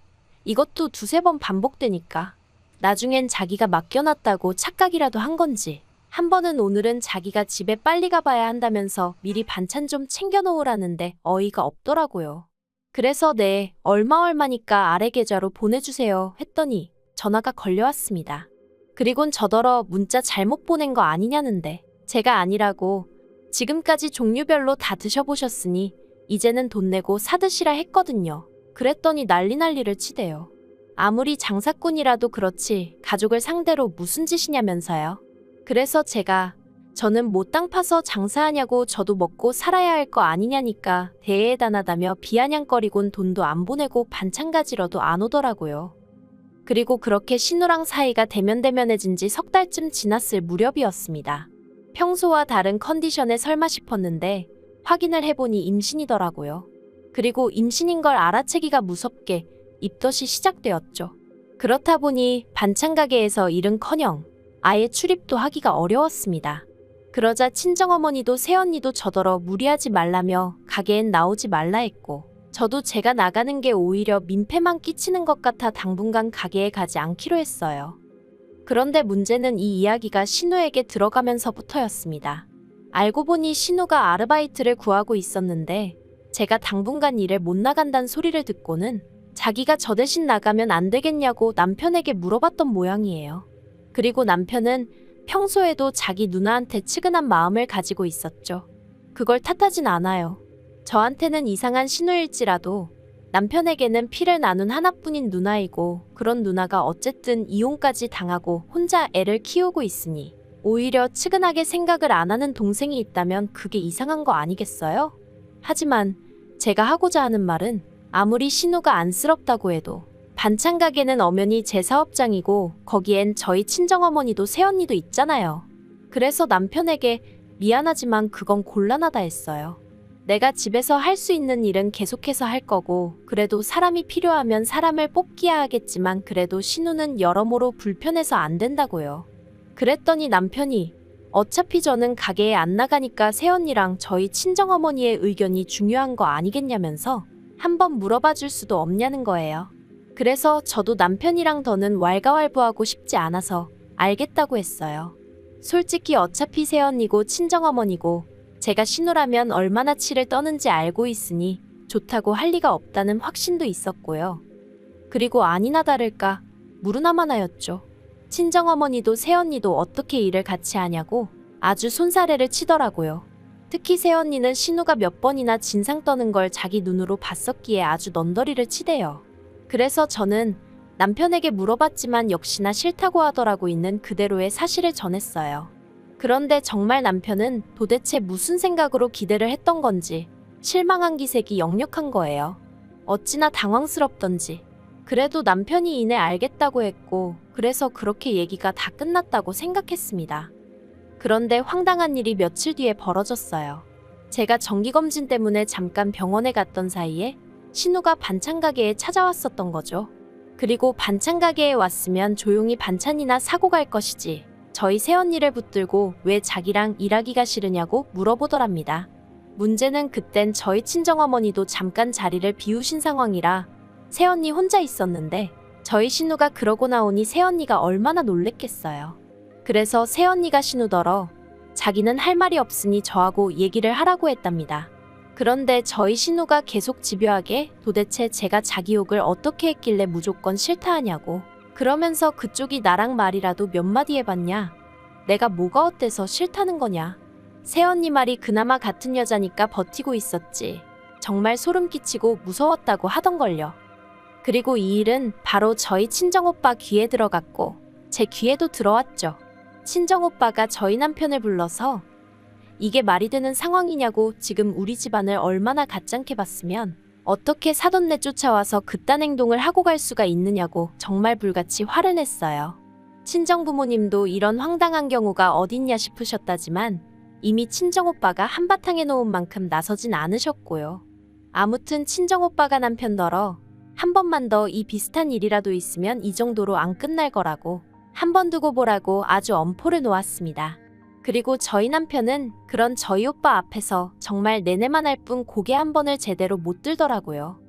이것도 두세 번 반복되니까 나중엔 자기가 맡겨놨다고 착각이라도 한 건지 한 번은 오늘은 자기가 집에 빨리 가봐야 한다면서 미리 반찬 좀 챙겨놓으라는데 어이가 없더라고요. 그래서 네, 얼마니까 아래 계좌로 보내주세요 했더니 전화가 걸려왔습니다. 그리곤 저더러 문자 잘못 보낸 거 아니냐는데 제가 아니라고 지금까지 종류별로 다 드셔보셨으니 이제는 돈 내고 사드시라 했거든요. 그랬더니 난리를 치대요. 아무리 장사꾼이라도 그렇지 가족을 상대로 무슨 짓이냐면서요. 그래서 저는 뭐 땅 파서 장사하냐고 저도 먹고 살아야 할 거 아니냐니까 대해단하다며 비아냥거리곤 돈도 안 보내고 반찬 가지러도 안 오더라고요. 그리고 그렇게 신우랑 사이가 대면대면해진 지 석 달쯤 지났을 무렵이었습니다. 평소와 다른 컨디션에 설마 싶었는데 확인을 해보니 임신이더라고요. 그리고 임신인 걸 알아채기가 무섭게 입덧이 시작되었죠. 그렇다 보니 반찬 가게에서 일은커녕 아예 출입도 하기가 어려웠습니다. 그러자 친정어머니도 새언니도 저더러 무리하지 말라며 가게엔 나오지 말라 했고 저도 제가 나가는 게 오히려 민폐만 끼치는 것 같아 당분간 가게에 가지 않기로 했어요. 그런데 문제는 이 이야기가 신우에게 들어가면서부터였습니다. 알고 보니 신우가 아르바이트를 구하고 있었는데 제가 당분간 일에 못 나간다는 소리를 듣고는 자기가 저 대신 나가면 안 되겠냐고 남편에게 물어봤던 모양이에요. 그리고 남편은 평소에도 자기 누나한테 측은한 마음을 가지고 있었죠. 그걸 탓하진 않아요. 저한테는 이상한 신우일지라도 남편에게는 피를 나눈 하나뿐인 누나이고 그런 누나가 어쨌든 이혼까지 당하고 혼자 애를 키우고 있으니 오히려 측은하게 생각을 안 하는 동생이 있다면 그게 이상한 거 아니겠어요? 하지만 제가 하고자 하는 말은 아무리 신우가 안쓰럽다고 해도 반찬 가게는 엄연히 제 사업장이고 거기엔 저희 친정어머니도 새언니도 있잖아요. 그래서 남편에게 미안하지만 그건 곤란하다 했어요. 내가 집에서 할 수 있는 일은 계속해서 할 거고 그래도 사람이 필요하면 사람을 뽑기야 하겠지만 그래도 신우는 여러모로 불편해서 안 된다고요. 그랬더니 남편이 어차피 저는 가게에 안 나가니까 새언니랑 저희 친정어머니의 의견이 중요한 거 아니겠냐면서 한번 물어봐 줄 수도 없냐는 거예요. 그래서 저도 남편이랑 더는 왈가왈부하고 싶지 않아서 알겠다고 했어요. 솔직히 어차피 새언니고 친정어머니고 제가 신우라면 얼마나 치를 떠는지 알고 있으니 좋다고 할 리가 없다는 확신도 있었고요. 그리고 아니나 다를까 무르나마나였죠. 친정어머니도 새언니도 어떻게 일을 같이 하냐고 아주 손사래를 치더라고요. 특히 새언니는 신우가 몇 번이나 진상 떠는 걸 자기 눈으로 봤었기에 아주 넌더리를 치대요. 그래서 저는 남편에게 물어봤지만 역시나 싫다고 하더라고 있는 그대로의 사실을 전했어요. 그런데 정말 남편은 도대체 무슨 생각으로 기대를 했던 건지 실망한 기색이 역력한 거예요. 어찌나 당황스럽던지. 그래도 남편이 이내 알겠다고 했고 그래서 그렇게 얘기가 다 끝났다고 생각했습니다. 그런데 황당한 일이 며칠 뒤에 벌어졌어요. 제가 정기검진 때문에 잠깐 병원에 갔던 사이에 신우가 반찬 가게에 찾아왔었던 거죠. 그리고 반찬 가게에 왔으면 조용히 반찬이나 사고 갈 것이지 저희 새언니를 붙들고 왜 자기랑 일하기가 싫으냐고 물어보더랍니다. 문제는 그땐 저희 친정어머니도 잠깐 자리를 비우신 상황이라 새언니 혼자 있었는데 저희 신우가 그러고 나오니 새언니가 얼마나 놀랬겠어요. 그래서 새언니가 신우더러 자기는 할 말이 없으니 저하고 얘기를 하라고 했답니다. 그런데 저희 신우가 계속 집요하게 도대체 제가 자기 욕을 어떻게 했길래 무조건 싫다 하냐고 그러면서 그쪽이 나랑 말이라도 몇 마디 해봤냐? 내가 뭐가 어때서 싫다는 거냐? 새언니 말이 그나마 같은 여자니까 버티고 있었지. 정말 소름 끼치고 무서웠다고 하던걸요. 그리고 이 일은 바로 저희 친정오빠 귀에 들어갔고 제 귀에도 들어왔죠. 친정오빠가 저희 남편을 불러서 이게 말이 되는 상황이냐고 지금 우리 집안을 얼마나 가짱게 봤으면 어떻게 사돈 내쫓아와서 그딴 행동을 하고 갈 수가 있느냐고 정말 불같이 화를 냈어요. 친정부모님도 이런 황당한 경우가 어딨냐 싶으셨다지만 이미 친정오빠가 한바탕에 놓은 만큼 나서진 않으셨고요. 아무튼 친정오빠가 남편더러 한 번만 더 이 비슷한 일이라도 있으면 이 정도로 안 끝날 거라고 한 번 두고 보라고 아주 엄포를 놓았습니다. 그리고 저희 남편은 그런 저희 오빠 앞에서 정말 내내만 할 뿐 고개 한 번을 제대로 못 들더라고요.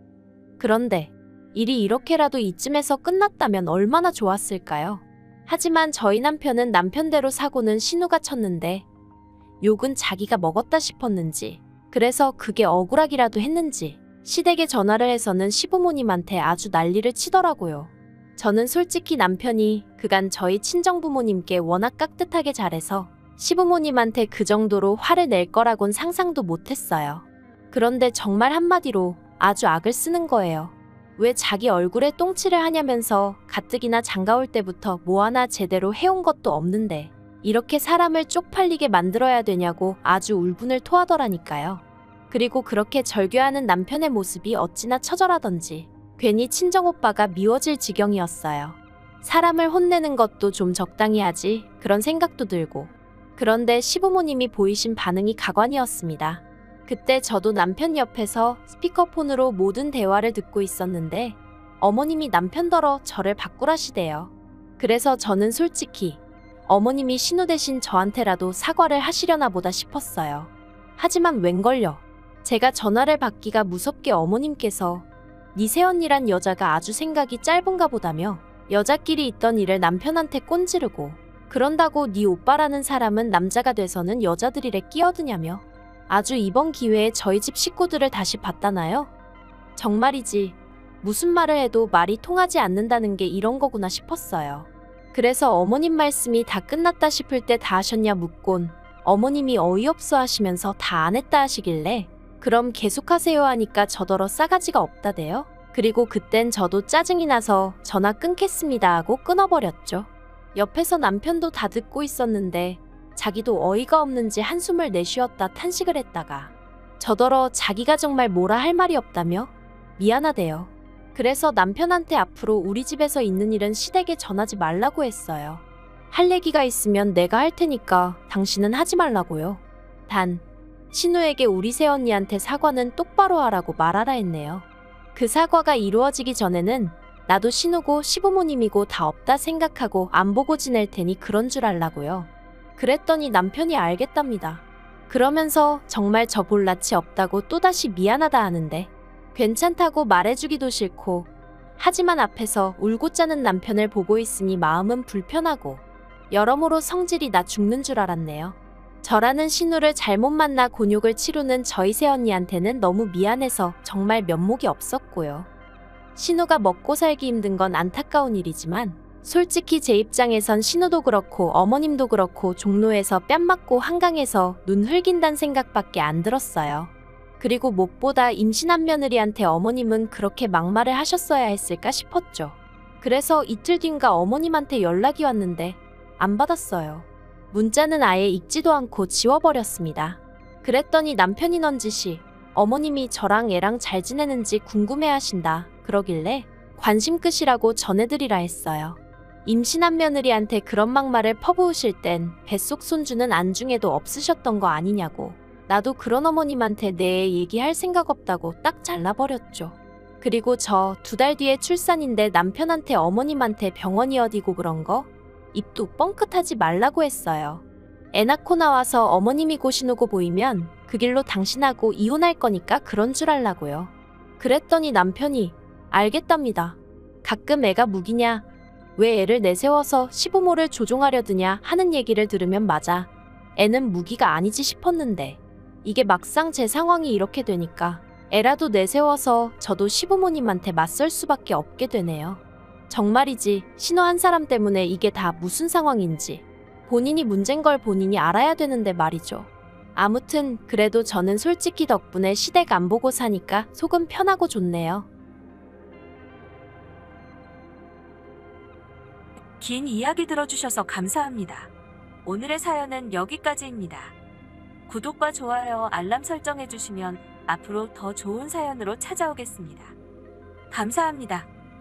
그런데 일이 이렇게라도 이쯤에서 끝났다면 얼마나 좋았을까요? 하지만 저희 남편은 남편대로 사고는 신우가 쳤는데 욕은 자기가 먹었다 싶었는지 그래서 그게 억울하기라도 했는지 시댁에 전화를 해서는 시부모님한테 아주 난리를 치더라고요. 저는 솔직히 남편이 그간 저희 친정부모님께 워낙 깍듯하게 잘해서 시부모님한테 그 정도로 화를 낼 거라곤 상상도 못했어요. 그런데 정말 한마디로 아주 악을 쓰는 거예요. 왜 자기 얼굴에 똥칠을 하냐면서 가뜩이나 장가올 때부터 뭐 하나 제대로 해온 것도 없는데 이렇게 사람을 쪽팔리게 만들어야 되냐고 아주 울분을 토하더라니까요. 그리고 그렇게 절규하는 남편의 모습이 어찌나 처절하던지 괜히 친정오빠가 미워질 지경이었어요. 사람을 혼내는 것도 좀 적당히 하지 그런 생각도 들고 그런데 시부모님이 보이신 반응이 가관이었습니다. 그때 저도 남편 옆에서 스피커폰으로 모든 대화를 듣고 있었는데 어머님이 남편더러 저를 바꾸라시대요. 그래서 저는 솔직히 어머님이 신우 대신 저한테라도 사과를 하시려나 보다 싶었어요. 하지만 웬걸요. 제가 전화를 받기가 무섭게 어머님께서 네 새언니란 여자가 아주 생각이 짧은가 보다며 여자끼리 있던 일을 남편한테 꼰지르고 그런다고 네 오빠라는 사람은 남자가 돼서는 여자들 일에 끼어드냐며 아주 이번 기회에 저희 집 식구들을 다시 봤다나요? 정말이지 무슨 말을 해도 말이 통하지 않는다는 게 이런 거구나 싶었어요. 그래서 어머님 말씀이 다 끝났다 싶을 때 다 하셨냐 묻곤 어머님이 어이없어 하시면서 다 안 했다 하시길래 그럼 계속하세요 하니까 저더러 싸가지가 없다대요. 그리고 그땐 저도 짜증이 나서 전화 끊겠습니다 하고 끊어버렸죠. 옆에서 남편도 다 듣고 있었는데 자기도 어이가 없는지 한숨을 내쉬었다 탄식을 했다가 저더러 자기가 정말 뭐라 할 말이 없다며 미안하대요. 그래서 남편한테 앞으로 우리 집에서 있는 일은 시댁에 전하지 말라고 했어요. 할 얘기가 있으면 내가 할 테니까 당신은 하지 말라고요. 단 신우에게 우리 새언니한테 사과는 똑바로 하라고 말하라 했네요. 그 사과가 이루어지기 전에는 나도 신우고 시부모님이고 다 없다 생각하고 안 보고 지낼 테니 그런 줄 알라고요. 그랬더니 남편이 알겠답니다. 그러면서 정말 저 볼 낯이 없다고 또다시 미안하다 하는데 괜찮다고 말해주기도 싫고 하지만 앞에서 울고 짜는 남편을 보고 있으니 마음은 불편하고 여러모로 성질이 나 죽는 줄 알았네요. 저라는 신우를 잘못 만나 곤욕을 치르는 저희 새언니한테는 너무 미안해서 정말 면목이 없었고요. 신우가 먹고 살기 힘든 건 안타까운 일이지만 솔직히 제 입장에선 신우도 그렇고 어머님도 그렇고 종로에서 뺨 맞고 한강에서 눈 흘긴단 생각밖에 안 들었어요. 그리고 무엇보다 임신한 며느리한테 어머님은 그렇게 막말을 하셨어야 했을까 싶었죠. 그래서 이틀 뒤인가 어머님한테 연락이 왔는데 안 받았어요. 문자는 아예 읽지도 않고 지워버렸습니다. 그랬더니 남편이 넌지시 어머님이 저랑 애랑 잘 지내는지 궁금해하신다 그러길래 관심 끝이라고 전해드리라 했어요. 임신한 며느리한테 그런 막말을 퍼부으실 땐 뱃속 손주는 안중에도 없으셨던 거 아니냐고 나도 그런 어머님한테 내 애 얘기할 생각 없다고 딱 잘라버렸죠. 그리고 저 2달 뒤에 출산인데 남편한테 어머님한테 병원이 어디고 그런 거 입도 뻥끗하지 말라고 했어요. 애 낳고 나와서 어머님이 고시누고 보이면 그 길로 당신하고 이혼할 거니까 그런 줄 알라고요. 그랬더니 남편이 알겠답니다. 가끔 애가 무기냐? 왜 애를 내세워서 시부모를 조종하려 드냐 하는 얘기를 들으면 맞아. 애는 무기가 아니지 싶었는데 이게 막상 제 상황이 이렇게 되니까 애라도 내세워서 저도 시부모님한테 맞설 수밖에 없게 되네요. 정말이지 신우 한 사람 때문에 이게 다 무슨 상황인지 본인이 문제인 걸 본인이 알아야 되는데 말이죠. 아무튼 그래도 저는 솔직히 덕분에 시댁 안 보고 사니까 속은 편하고 좋네요. 긴 이야기 들어주셔서 감사합니다. 오늘의 사연은 여기까지입니다. 구독과 좋아요, 알람 설정해주시면 앞으로 더 좋은 사연으로 찾아오겠습니다. 감사합니다.